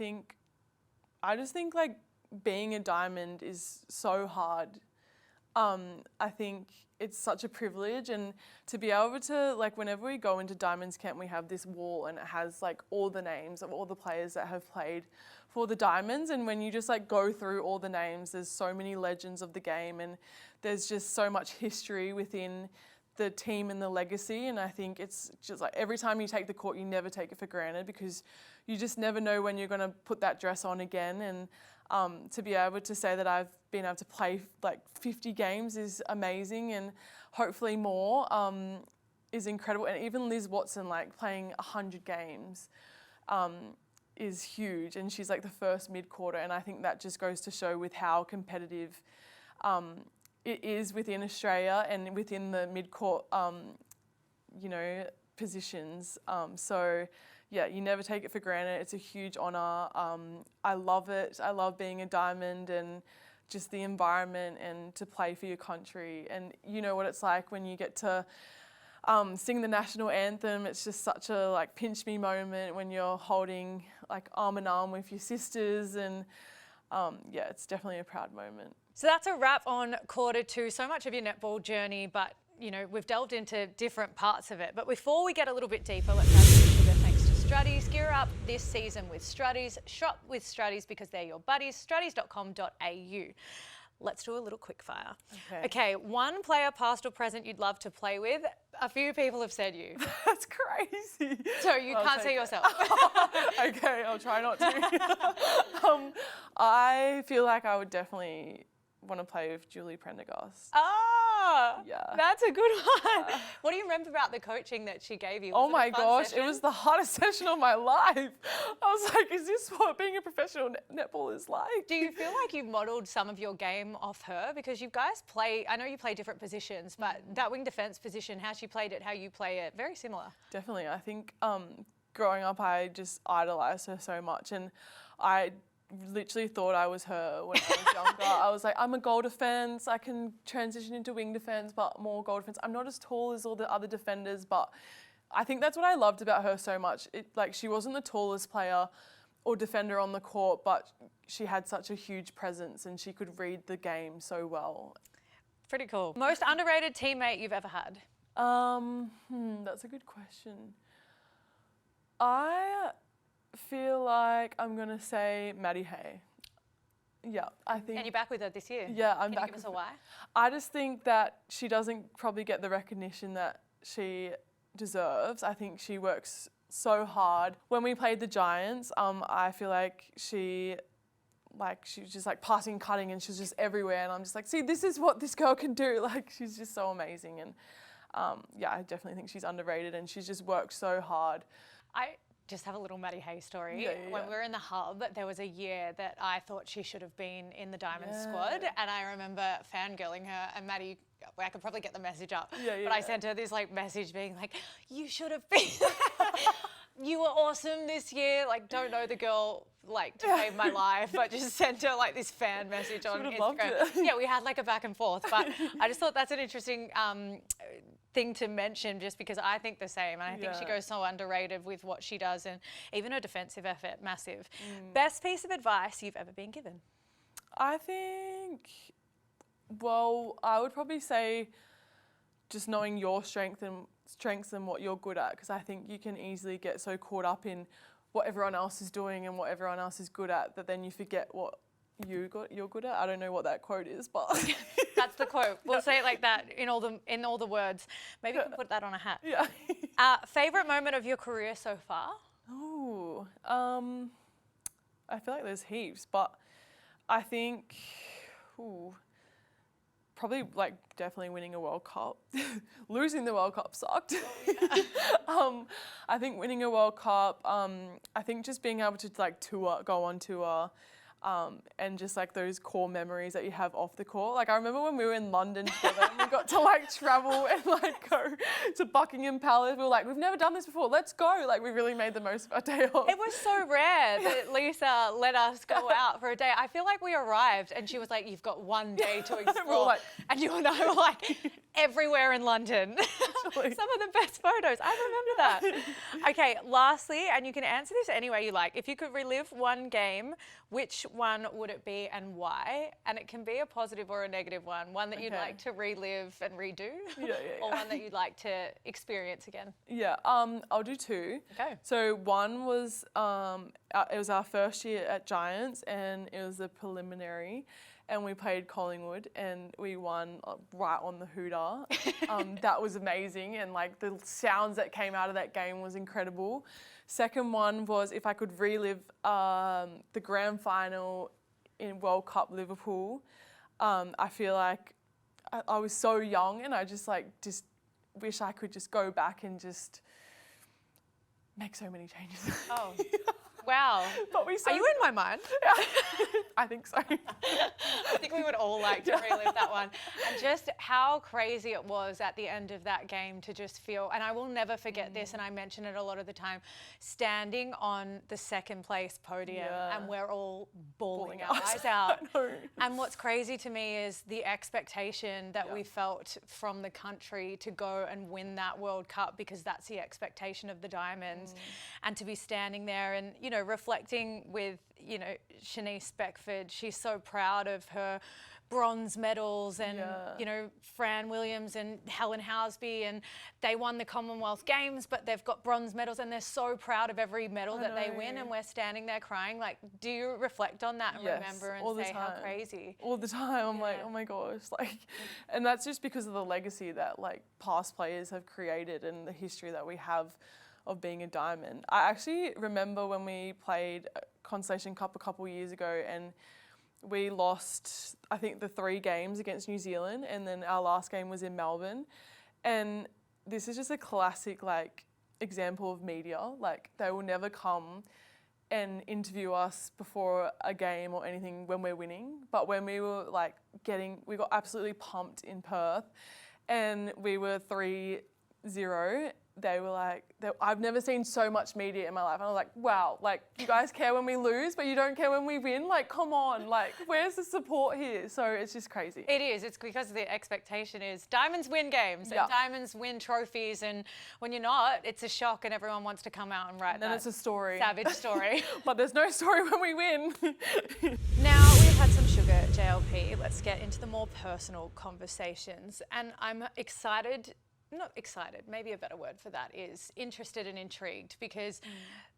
just think like being a Diamond is so hard. I think it's such a privilege, and to be able to, like, whenever we go into Diamonds Camp, we have this wall and it has like all the names of all the players that have played for the Diamonds. And when you just like go through all the names, there's so many legends of the game, and there's just so much history within the team and the legacy. And I think it's just like every time you take the court, you never take it for granted because you just never know when you're going to put that dress on again. And to be able to say that I've been able to play like 50 games is amazing, and hopefully more is incredible. And even Liz Watson, like playing 100 games is huge, and she's like the first mid-quarter, and I think that just goes to show with how competitive it is within Australia and within the mid-court, you know, positions. So yeah, you never take it for granted. It's a huge honour. I love it. I love being a Diamond and just the environment and to play for your country. And you know what it's like when you get to sing the national anthem. It's just such a like pinch me moment when you're holding like arm in arm with your sisters, and yeah, it's definitely a proud moment. So that's a wrap on quarter two. So much of your netball journey, but you know, we've delved into different parts of it. But before we get a little bit deeper, let's have a bit of thanks to Struddies. Gear up this season with Struddies. Shop with Struddies because they're your buddies. Struddies.com.au. Let's do a little quick fire. Okay, one player, past or present, you'd love to play with. A few people have said you. That's crazy. So you can't say yourself. Okay, I'll try not to. I feel like I would definitely want to play with Julie Prendergast. Ah, yeah, that's a good one. What do you remember about the coaching that she gave you? Oh my gosh, it was the hardest session of my life. I was like, is this what being a professional netball is like? Do you feel like you modelled some of your game off her? Because you guys play, I know you play different positions, but that wing defence position, how she played it, how you play it, very similar. Definitely. I think growing up, I just idolised her so much, and I literally thought I was her when I was younger. I was like, I'm a goal defence, I can transition into wing defence, but more goal defence. I'm not as tall as all the other defenders, but I think that's what I loved about her so much. Like, she wasn't the tallest player or defender on the court, but she had such a huge presence and she could read the game so well. Pretty cool. Most underrated teammate you've ever had? That's a good question. I feel like I'm going to say Maddie Hay. Yeah, I think. And you're back with her this year? Yeah, I'm back. Can you give us a why? I just think that she doesn't probably get the recognition that she deserves. I think she works so hard. When we played the Giants, I feel like she was just like passing, cutting, and she was just everywhere. And I'm just like, see, this is what this girl can do. Like, she's just so amazing. And yeah, I definitely think she's underrated, and she's just worked so hard. I just have a little Maddie Hay story. Yeah. When we were in the hub, there was a year that I thought she should have been in the Diamond squad, and I remember fangirling her, and Maddie, I could probably get the message up, but I sent her this like message being like, you should have been you were awesome this year. Like, don't know the girl like to save my life, but just sent her like this fan message on Instagram. Yeah, we had like a back and forth, but I just thought that's an interesting thing to mention, just because I think the same, and I think she goes so underrated with what she does, and even her defensive effort, massive. Best piece of advice you've ever been given? I think, well, I would probably say just knowing your strengths and what you're good at, because I think you can easily get so caught up in what everyone else is doing and what everyone else is good at that then you forget what you're good at. I don't know what that quote is, but that's the quote. We'll say it like that in all the words. Maybe you can put that on a hat. Yeah. Favorite moment of your career so far? Oh, I feel like there's heaps, but I think, probably like definitely winning a World Cup. Losing the World Cup sucked. I think winning a World Cup, I think just being able to like go on tour, and just like those core memories that you have off the court. Like I remember when we were in London together and we got to like travel and like go to Buckingham Palace. We were like, we've never done this before, let's go. Like we really made the most of our day off. It was so rare that Lisa let us go out for a day. I feel like we arrived and she was like, you've got one day to explore. Like, and you and I were like, everywhere in London. Some of the best photos. I remember that. Okay, lastly, and you can answer this any way you like. If you could relive one game, which one would it be and why? And it can be a positive or a negative one. One that you'd like to relive and redo, or one that you'd like to experience again. Yeah, I'll do two. Okay. So one was, it was our first year at Giants, and it was the preliminary, and we played Collingwood and we won right on the hooter. That was amazing, and like the sounds that came out of that game was incredible. Second one was if I could relive the grand final in World Cup Liverpool. I feel like I was so young, and I just wish I could just go back and just make so many changes. Oh. Wow. But are you in my mind? Yeah. I think so. I think we would all like to relive that one. And just how crazy it was at the end of that game to just feel, and I will never forget this, and I mention it a lot of the time, standing on the second place podium and we're all bawling our eyes out. And what's crazy to me is the expectation that we felt from the country to go and win that World Cup, because that's the expectation of the Diamonds. And to be standing there and, you know, reflecting with, you know, Shanice Beckford, she's so proud of her bronze medals, and you know, Fran Williams and Helen Housby, and they won the Commonwealth Games, but they've got bronze medals and they're so proud of every medal that they win, and we're standing there crying. Like, do you reflect on that and remember and say how crazy? All the time. I'm like, oh my gosh, like, and that's just because of the legacy that like past players have created and the history that we have of being a Diamond. I actually remember when we played Constellation Cup a couple years ago, and we lost, I think, the 3 games against New Zealand, and then our last game was in Melbourne. And this is just a classic like example of media. Like, they will never come and interview us before a game or anything when we're winning. But when we were like we got absolutely pumped in Perth, and we were 3-0. They were like, I've never seen so much media in my life. And I was like, wow, like, you guys care when we lose, but you don't care when we win? Like, come on, like, where's the support here? So it's just crazy. It is. It's because the expectation is Diamonds win games and Diamonds win trophies. And when you're not, it's a shock, and everyone wants to come out and write then it's a story. Savage story. But there's no story when we win. Now we've had some sugar, JLP. Let's get into the more personal conversations. And I'm excited, not excited, maybe a better word for that is interested and intrigued, because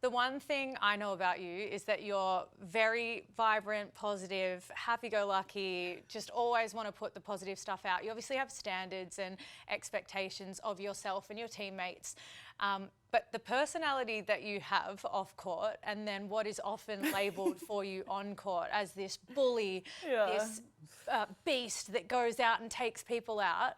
the one thing I know about you is that you're very vibrant, positive, happy-go-lucky, just always want to put the positive stuff out. You obviously have standards and expectations of yourself and your teammates. But the personality that you have off court, and then what is often labelled for you on court as this bully, this beast that goes out and takes people out.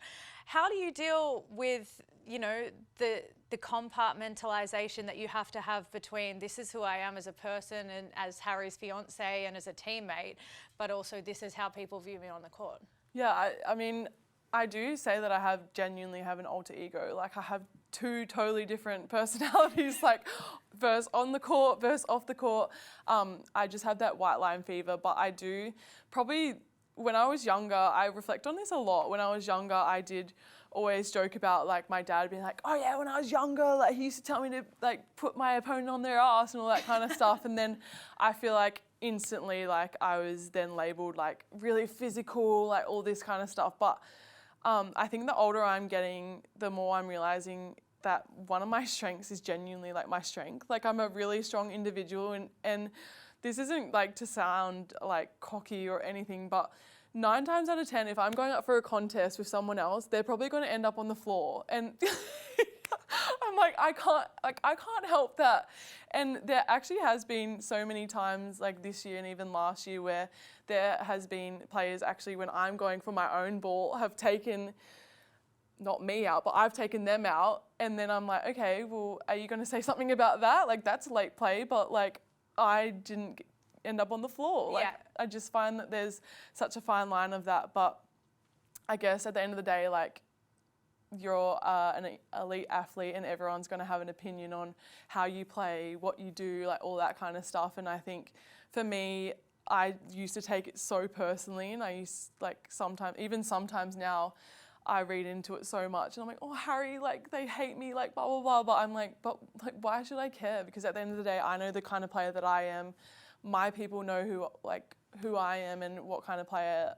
How do you deal with, you know, the compartmentalization that you have to have between this is who I am as a person and as Harry's fiance and as a teammate, but also this is how people view me on the court? Yeah, I mean, I do say that I genuinely have an alter ego. Like, I have two totally different personalities, like versus on the court, versus off the court. I just have that white line fever, but I do probably, when I was younger, I reflect on this a lot. When I was younger, I did always joke about, like, my dad being like, oh yeah, when I was younger, like, he used to tell me to, like, put my opponent on their ass and all that kind of stuff. And then I feel like instantly, like, I was then labelled, like, really physical, like, all this kind of stuff. But I think the older I'm getting, the more I'm realising that one of my strengths is genuinely, like, my strength. Like, I'm a really strong individual, and this isn't, like, to sound, like, cocky or anything, but 9 times out of 10, if I'm going up for a contest with someone else, they're probably going to end up on the floor. And I'm like, I can't help that. And there actually has been so many times, like this year and even last year, where there has been players actually, when I'm going for my own ball, have taken not me out, but I've taken them out. And then I'm like, okay, well, are you going to say something about that? Like, that's late play, but, like, I didn't end up on the floor. Like, I just find that there's such a fine line of that. But I guess at the end of the day, like, you're an elite athlete and everyone's going to have an opinion on how you play, what you do, like, all that kind of stuff. And I think for me, I used to take it so personally, and I used, like, sometimes now, I read into it so much, and I'm like, oh, Harry, like, they hate me, like, blah, blah, blah. But I'm like, why should I care? Because at the end of the day, I know the kind of player that I am. My people know who I am and what kind of player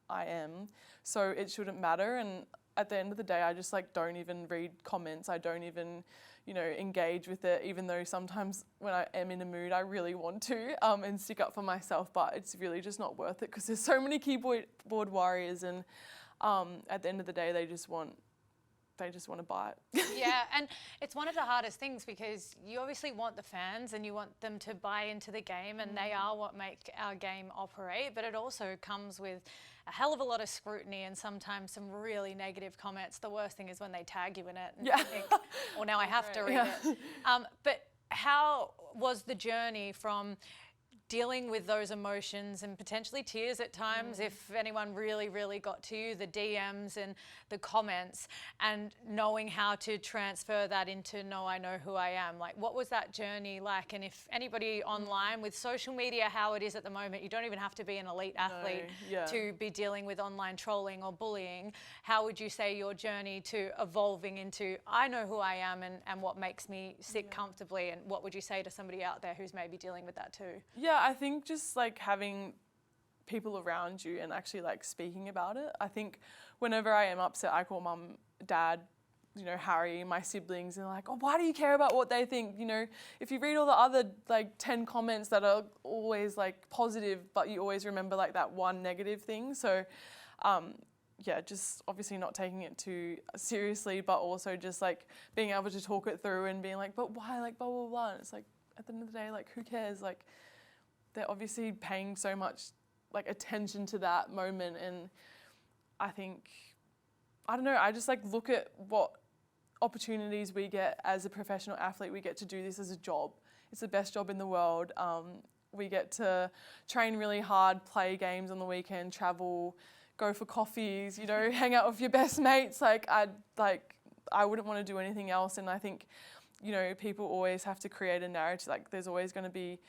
I am. So it shouldn't matter. And at the end of the day, I just, like, don't even read comments. I don't even, you know, engage with it, even though sometimes when I am in a mood, I really want to and stick up for myself. But it's really just not worth it, because there's so many keyboard warriors, and at the end of the day, they just want to bite. Yeah, and it's one of the hardest things, because you obviously want the fans and you want them to buy into the game, and they are what make our game operate, but it also comes with a hell of a lot of scrutiny and sometimes some really negative comments. The worst thing is when they tag you in it and you think, well, now I have to read it. But how was the journey from dealing with those emotions and potentially tears at times, if anyone really, really got to you, the DMs and the comments, and knowing how to transfer that into, no, I know who I am? Like, what was that journey like? And if anybody online, with social media, how it is at the moment, you don't even have to be an elite athlete to be dealing with online trolling or bullying. How would you say your journey to evolving into, I know who I am and what makes me sit comfortably, and what would you say to somebody out there who's maybe dealing with that too? Yeah, I think just, like, having people around you and actually, like, speaking about it. I think whenever I am upset, I call mum, dad, you know, Harry, my siblings, and they're like, oh, why do you care about what they think? You know, if you read all the other, like, 10 comments that are always, like, positive, but you always remember, like, that one negative thing. So, yeah, just obviously not taking it too seriously, but also just, like, being able to talk it through and being like, but why, like, blah, blah, blah. And it's like, at the end of the day, like, who cares? Like, they're obviously paying so much, like, attention to that moment. And I think, I don't know, I just, like, look at what opportunities we get as a professional athlete. We get to do this as a job. It's the best job in the world. We get to train really hard, play games on the weekend, travel, go for coffees, you know, hang out with your best mates. I wouldn't want to do anything else. And I think, you know, people always have to create a narrative. Like, there's always going to be,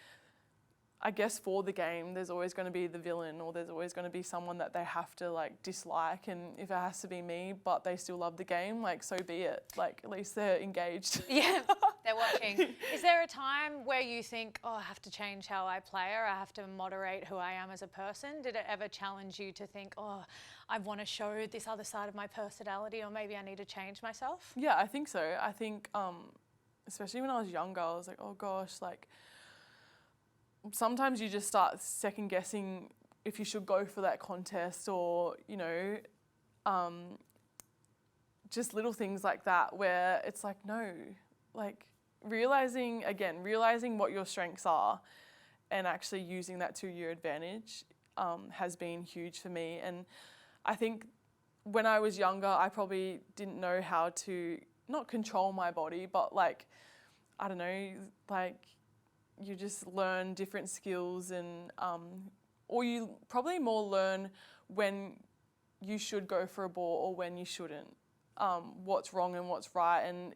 I guess, for the game, there's always going to be the villain, or there's always going to be someone that they have to, like, dislike. And if it has to be me, but they still love the game, like, so be it. Like, at least they're engaged. Yeah, They're watching. Is there a time where you think, oh, I have to change how I play, or I have to moderate who I am as a person? Did it ever challenge you to think, oh, I want to show this other side of my personality, or maybe I need to change myself? Yeah, I think so. I think, especially when I was younger, I was like, oh gosh, like sometimes you just start second guessing if you should go for that contest, or, you know, just little things like that where it's like, no, like realizing what your strengths are and actually using that to your advantage has been huge for me. And I think when I was younger, I probably didn't know how to not control my body, but like, I don't know, like you just learn different skills, and or you probably more learn when you should go for a ball or when you shouldn't, what's wrong and what's right. And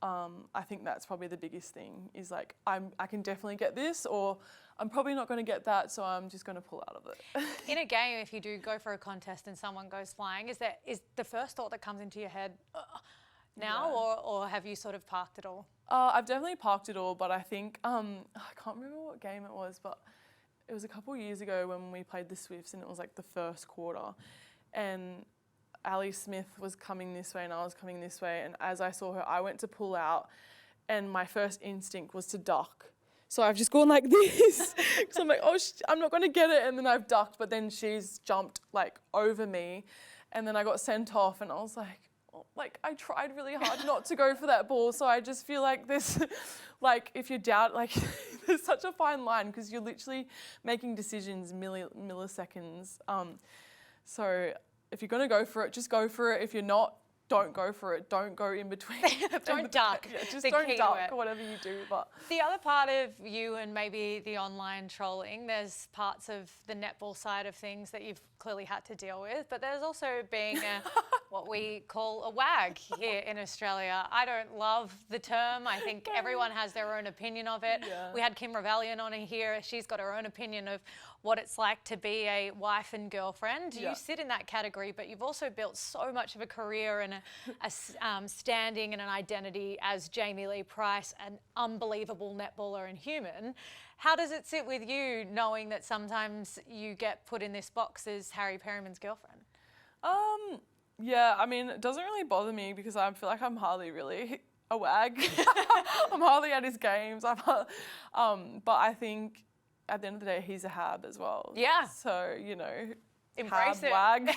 I think that's probably the biggest thing is like, I can definitely get this, or I'm probably not going to get that, so I'm just going to pull out of it. In a game, if you do go for a contest and someone goes flying, is the first thought that comes into your head now, Yeah. or have you sort of parked it all? I've definitely parked it all, but I think, I can't remember what game it was, but it was a couple of years ago when we played the Swifts, and it was like the first quarter, and Ali Smith was coming this way and I was coming this way, and as I saw her, I went to pull out, and my first instinct was to duck. So I've just gone like this, because I'm like, oh, I'm not going to get it, and then I've ducked, but then she's jumped like over me, and then I got sent off, and I was like, like I tried really hard not to go for that ball. So I just feel like this, like if you doubt, like there's such a fine line, because you're literally making decisions milliseconds. So if you're going to go for it, just go for it. If you're not, don't go for it. Don't go in between. Don't duck. Yeah, just don't duck, whatever you do. But the other part of you and maybe the online trolling, there's parts of the netball side of things that you've clearly had to deal with, but there's also being what we call a wag here in Australia. I don't love the term. I think everyone has their own opinion of it. Yeah. We had Kim Revellion on here. She's got her own opinion of what it's like to be a wife and girlfriend. Yeah. You sit in that category, but you've also built so much of a career and a standing and an identity as Jamie Lee Price, an unbelievable netballer and human. How does it sit with you knowing that sometimes you get put in this box as Harry Perryman's girlfriend? Yeah, I mean, it doesn't really bother me because I feel like I'm hardly really a wag. I'm hardly at his games. But I think at the end of the day, he's a hab as well. Yeah. So, you know, embrace hab, it. wag,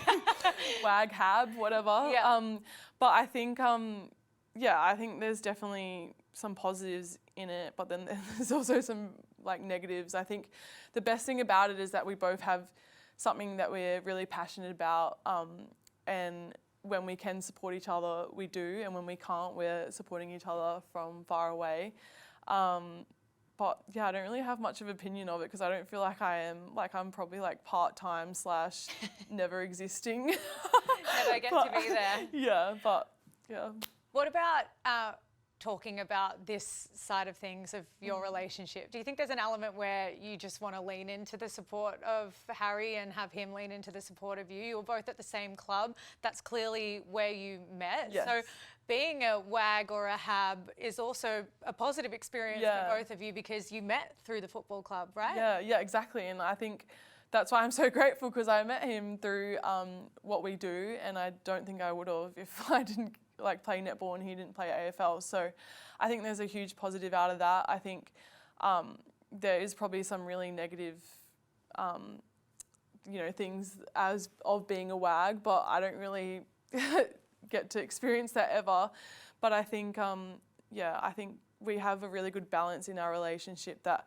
wag, hab, whatever. Yeah. But I think, I think there's definitely some positives in it, but then there's also some like negatives. I think the best thing about it is that we both have something that we're really passionate about, and when we can support each other, we do, and when we can't, we're supporting each other from far away. But yeah, I don't really have much of an opinion of it because I don't feel like I'm probably like part-time / never existing. Never get to be there. Yeah, but yeah. What about talking about this side of things of your relationship? Do you think there's an element where you just want to lean into the support of Harry and have him lean into the support of you? You're both at the same club. That's clearly where you met. Yes. So being a wag or a hab is also a positive experience for both of you because you met through the football club, right? Yeah, exactly. And I think that's why I'm so grateful, because I met him through what we do, and I don't think I would have if I didn't like play netball and he didn't play AFL. So I think there's a huge positive out of that. I think there is probably some really negative things as of being a wag, but I don't really get to experience that ever. But I think I think we have a really good balance in our relationship, that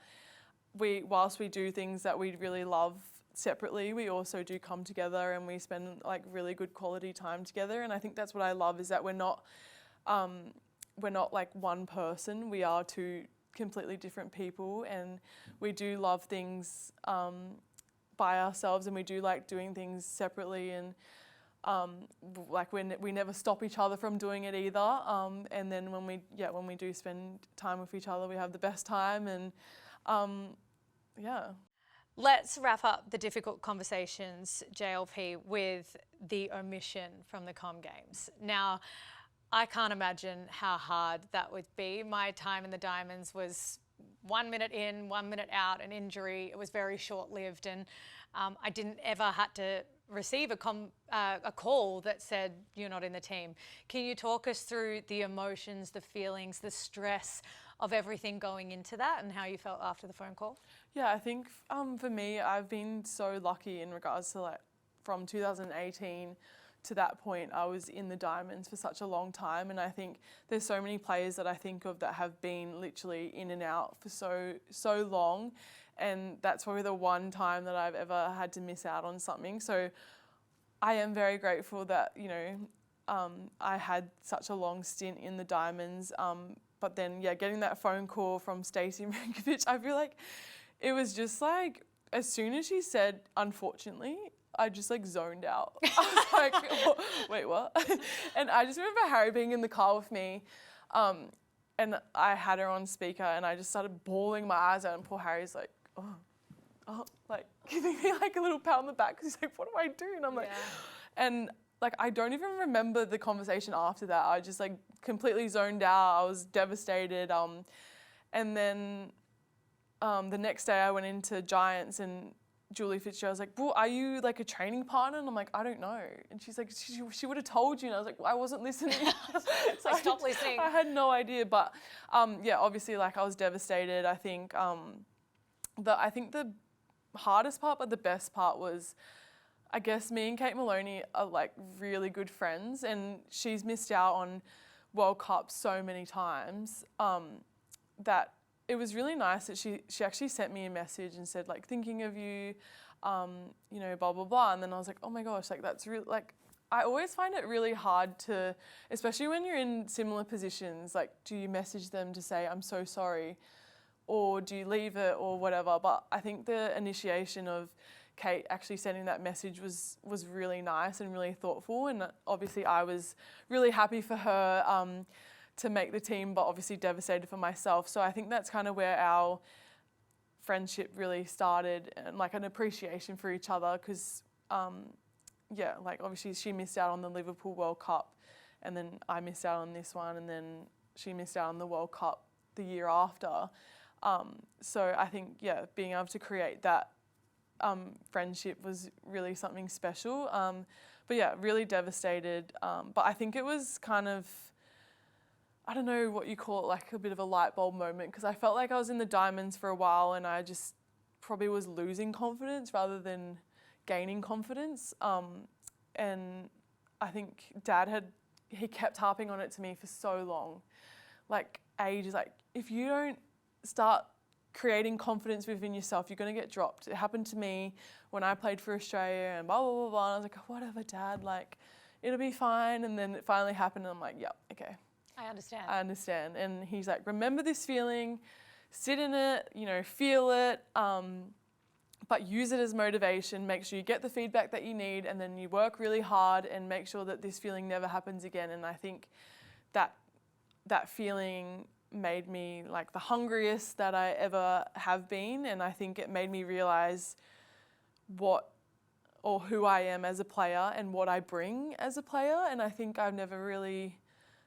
whilst we do things that we really love separately, we also do come together and we spend like really good quality time together. And I think that's what I love, is that we're not like one person. We are two completely different people, and we do love things by ourselves, and we do like doing things separately, and like we never stop each other from doing it either. And then when we do spend time with each other, we have the best time. And Let's wrap up the difficult conversations, JLP, with the omission from the Com Games. Now, I can't imagine how hard that would be. My time in the Diamonds was 1 minute in, 1 minute out, an injury. It was very short-lived, and I didn't ever had to receive a call that said you're not in the team. Can you talk us through the emotions, the feelings, the stress of everything going into that, and how you felt after the phone call? Yeah, I think for me, I've been so lucky in regards to like from 2018 to that point, I was in the Diamonds for such a long time, and I think there's so many players that I think of that have been literally in and out for so long, and that's probably the one time that I've ever had to miss out on something. So I am very grateful that, you know, I had such a long stint in the Diamonds, but then yeah, getting that phone call from Stacey Rinkovich, I feel like it was just like, as soon as she said unfortunately, I just like zoned out. I was like, wait, what? And I just remember Harry being in the car with me, and I had her on speaker, and I just started bawling my eyes out, and poor Harry's like, oh, like giving me like a little pat on the back, because he's like, what do I do? And I'm like, and like, I don't even remember the conversation after that. I just like completely zoned out. I was devastated. And then the next day I went into Giants, and Julie Fitzgerald was like, well, are you like a training partner? And I'm like, I don't know. And she's like, she would have told you. And I was like, well, I wasn't listening. So I stopped listening. I had no idea. But yeah, obviously like I was devastated. I think the hardest part, but the best part was, I guess me and Kate Moloney are like really good friends, and she's missed out on World Cups so many times that it was really nice that she actually sent me a message and said like, thinking of you, you know, blah, blah, blah. And then I was like, oh my gosh, like that's really, like, I always find it really hard to, especially when you're in similar positions, like, do you message them to say, I'm so sorry, or do you leave it or whatever? But I think the initiation of Kate actually sending that message was really nice and really thoughtful. And obviously I was really happy for her to make the team, but obviously devastated for myself. So I think that's kind of where our friendship really started, and like an appreciation for each other, because yeah, like obviously she missed out on the Liverpool World Cup, and then I missed out on this one, and then she missed out on the World Cup the year after. So I think, yeah, being able to create that friendship was really something special. But yeah, really devastated. But I think it was kind of, I don't know what you call it, like a bit of a light bulb moment, because I felt like I was in the Diamonds for a while and I just probably was losing confidence rather than gaining confidence. And I think Dad he kept harping on it to me for so long, like ages, like if you don't start creating confidence within yourself, you're going to get dropped. It happened to me when I played for Australia and blah, blah, blah, blah. And I was like, oh, whatever, Dad, like it'll be fine. And then it finally happened and I'm like, yep, okay. I understand. I understand. And he's like, remember this feeling, sit in it, you know, feel it, but use it as motivation. Make sure you get the feedback that you need, and then you work really hard and make sure that this feeling never happens again. And I think that feeling made me like the hungriest that I ever have been. And I think it made me realize who I am as a player and what I bring as a player. And I think I've never really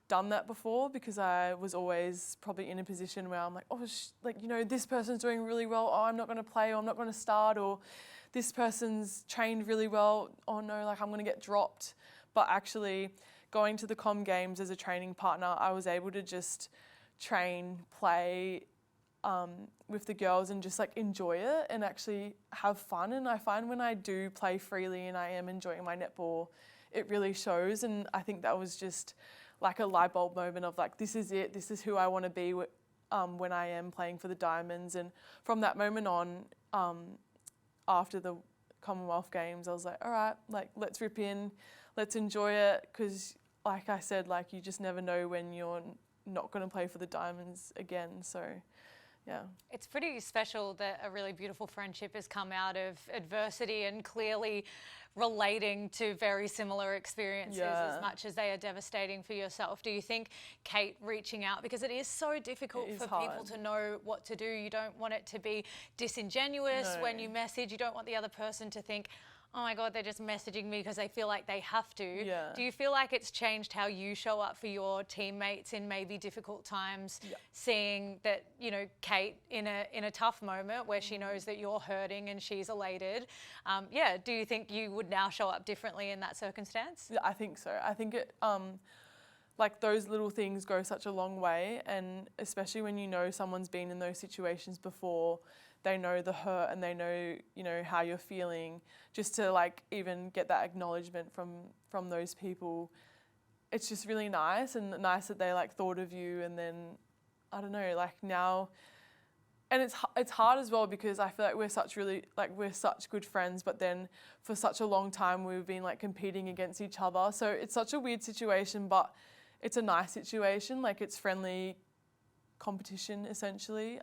done that before, because I was always probably in a position where I'm like, oh, like, you know, this person's doing really well. Oh, I'm not going to play, or I'm not going to start, or this person's trained really well. Oh no, like I'm going to get dropped. But actually going to the Com Games as a training partner, I was able to just train, play with the girls and just like enjoy it and actually have fun. And I find when I do play freely and I am enjoying my netball, it really shows. And I think that was just like a light bulb moment of like, this is it, this is who I want to be when I am playing for the Diamonds. And from that moment on, after the Commonwealth Games, I was like, all right, like let's rip in, let's enjoy it, because like I said, like you just never know when you're not going to play for the Diamonds again. So yeah. It's pretty special that a really beautiful friendship has come out of adversity and clearly relating to very similar experiences as much as they are devastating for yourself. Do you think Kate reaching out, because it is so difficult for people to know what to do, you don't want it to be disingenuous when you message, you don't want the other person to think, oh my God, they're just messaging me because they feel like they have to. Yeah. Do you feel like it's changed how you show up for your teammates in maybe difficult times, seeing that, you know, Kate in a tough moment where she knows that you're hurting and she's elated? Do you think you would now show up differently in that circumstance? Yeah, I think so. I think it, like those little things go such a long way, and especially when you know someone's been in those situations before, they know the hurt and they know, you know, how you're feeling, just to like even get that acknowledgement from those people. It's just really nice, and nice that they like thought of you. And then, I don't know, like now, and it's hard as well because I feel like we're such good friends, but then for such a long time we've been like competing against each other. So it's such a weird situation, but it's a nice situation. Like it's friendly competition essentially.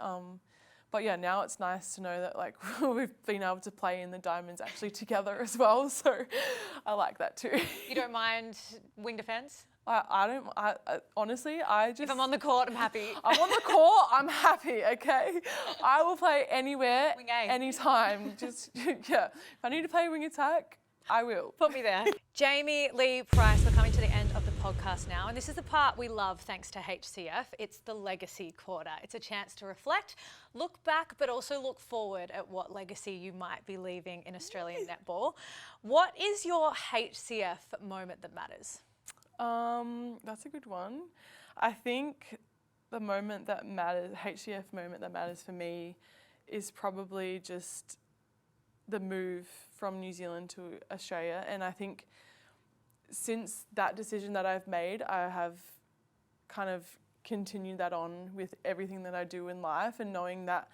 But yeah, now it's nice to know that like we've been able to play in the Diamonds actually together as well. So I like that too. You don't mind wing defence? I honestly, I just... If I'm on the court, I'm happy. I'm on the court, I'm happy, okay? I will play anywhere, Wing A. anytime. Just, yeah. If I need to play wing attack, I will. Put me there. Jamie Lee Price, we're coming to the end of the podcast now, and this is the part we love thanks to HCF. It's the Legacy Quarter. It's a chance to reflect, look back, but also look forward at what legacy you might be leaving in Australian netball. What is your HCF moment that matters? That's a good one. I think the moment that matters, HCF moment that matters for me, is probably just the move from New Zealand to Australia. And I think since that decision that I've made, I have kind of continued that on with everything that I do in life, and knowing that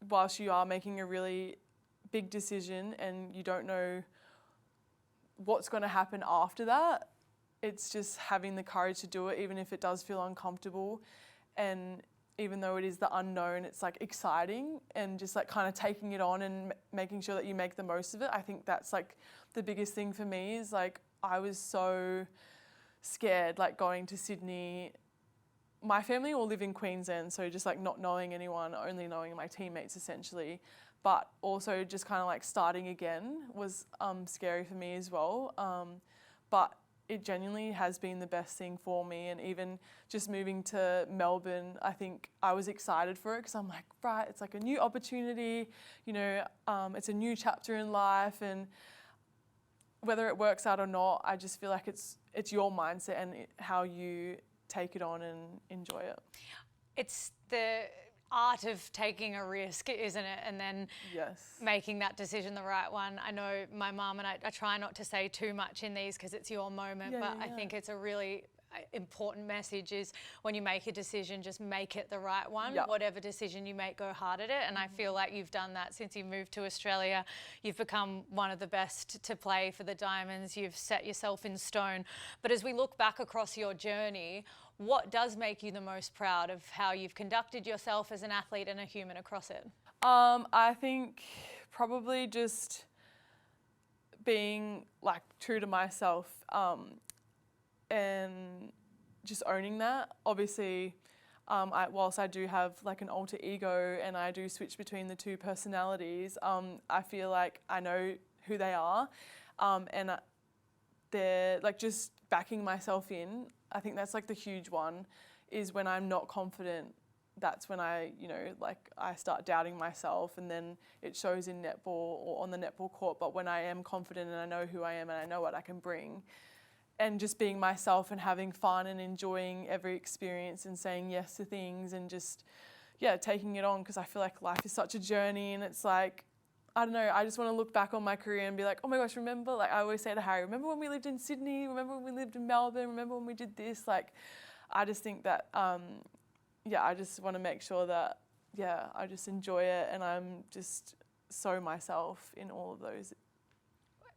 whilst you are making a really big decision and you don't know what's going to happen after that, it's just having the courage to do it, even if it does feel uncomfortable. And even though it is the unknown, it's like exciting, and just like kind of taking it on and making sure that you make the most of it. I think that's like the biggest thing for me, is like I was so scared like going to Sydney. My family all live in Queensland, so just like not knowing anyone, only knowing my teammates essentially, but also just kind of like starting again was scary for me as well. But it genuinely has been the best thing for me. And even just moving to Melbourne, I think I was excited for it because I'm like, right, it's like a new opportunity, you know, it's a new chapter in life, and whether it works out or not, I just feel like it's your mindset and how you take it on and enjoy it. It's the art of taking a risk, isn't it? And then making that decision the right one. I know my mum, and I try not to say too much in these because it's your moment, but I think it's a really important message, is when you make a decision, just make it the right one. Whatever decision you make, go hard at it. And I feel like you've done that since you moved to Australia. You've become one of the best to play for the Diamonds. You've set yourself in stone. But as we look back across your journey, what does make you the most proud of how you've conducted yourself as an athlete and a human across it? I think probably just being like true to myself, and just owning that. Obviously, whilst I do have like an alter ego and I do switch between the two personalities, I feel like I know who they are, and they're like just backing myself in. I think that's like the huge one, is when I'm not confident, that's when I start doubting myself, and then it shows in netball or on the netball court. But when I am confident and I know who I am and I know what I can bring, and just being myself and having fun and enjoying every experience and saying yes to things and just, taking it on, because I feel like life is such a journey, and it's like, I don't know, I just want to look back on my career and be like, oh my gosh, remember, like I always say to Harry, remember when we lived in Sydney? Remember when we lived in Melbourne? Remember when we did this? Like, I just think that, I just want to make sure that, I just enjoy it, and I'm just so myself in all of those.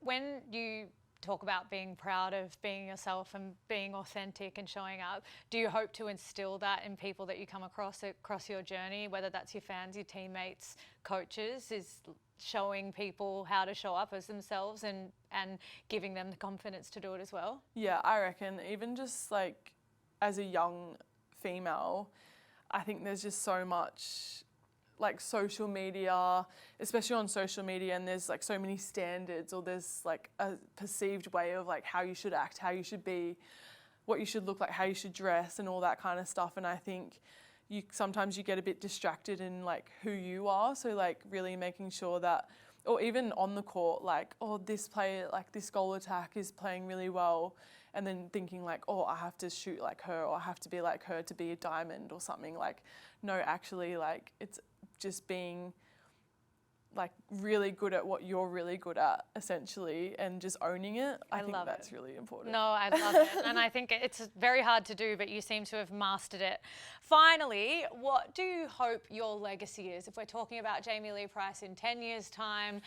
When you talk about being proud of being yourself and being authentic and showing up, do you hope to instill that in people that you come across your journey, whether that's your fans, your teammates, coaches, is showing people how to show up as themselves and giving them the confidence to do it as well? Yeah, I reckon even just like as a young female, I think there's just so much like social media, especially on social media, and there's like so many standards, or there's like a perceived way of like how you should act, how you should be, what you should look like, how you should dress, and all that kind of stuff. And I think sometimes you get a bit distracted in like who you are. So like really making sure that, or even on the court, like, oh, this player, like this goal attack is playing really well, and then thinking like, oh, I have to shoot like her, or I have to be like her to be a diamond or something. Like, no, actually, like it's just being like really good at what you're really good at, essentially, and just owning it. I think that's really important. No, I love it. And I think it's very hard to do, but you seem to have mastered it. Finally, what do you hope your legacy is? If we're talking about Jamie Lee Price in 10 years' time,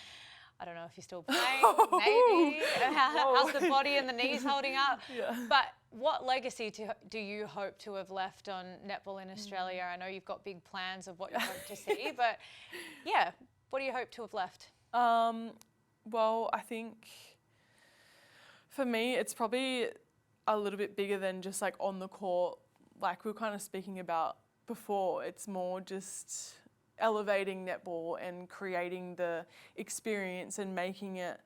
I don't know if you're still playing, maybe. How's the body and the knees holding up? Yeah. But what legacy do you hope to have left on netball in Australia? I know you've got big plans of what you hope to see, but yeah, what do you hope to have left? Well, I think for me, it's probably a little bit bigger than just like on the court, like we were kind of speaking about before. It's more just elevating netball and creating the experience and making it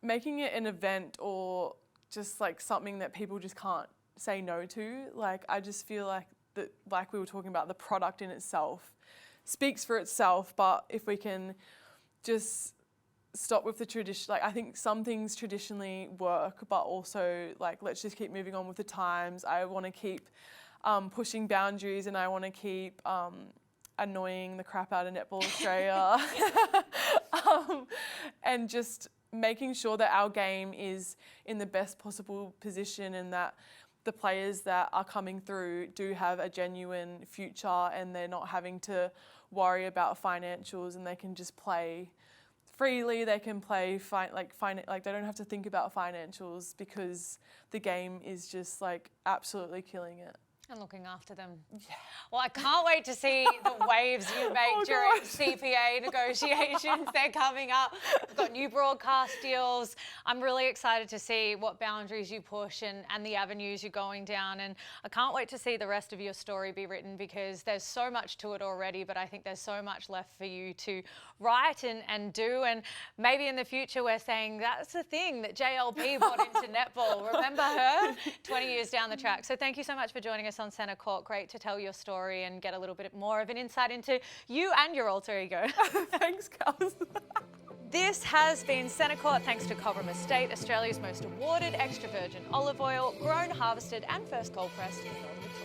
an event, or just like something that people just can't say no to. Like, I just feel like that, like we were talking about, the product in itself speaks for itself, but if we can just stop with the tradition, like I think some things traditionally work, but also like let's just keep moving on with the times. I want to keep pushing boundaries, and I want to keep annoying the crap out of Netball Australia and just making sure that our game is in the best possible position, and that the players that are coming through do have a genuine future, and they're not having to worry about financials, and they can just play freely. They can play like they don't have to think about financials, because the game is just like absolutely killing it. And looking after them. Yeah. Well, I can't wait to see the waves you make during CPA negotiations. They're coming up. We've got new broadcast deals. I'm really excited to see what boundaries you push and the avenues you're going down. And I can't wait to see the rest of your story be written, because there's so much to it already, but I think there's so much left for you to write and do. And maybe in the future we're saying that's the thing that JLP brought into netball. Remember her 20 years down the track. So thank you so much for joining us on Centre Court. Great to tell your story and get a little bit more of an insight into you and your alter ego. Thanks, Kels. This has been Centre Court, thanks to Cobram Estate, Australia's most awarded extra virgin olive oil, grown, harvested and first cold pressed in Northern Victoria.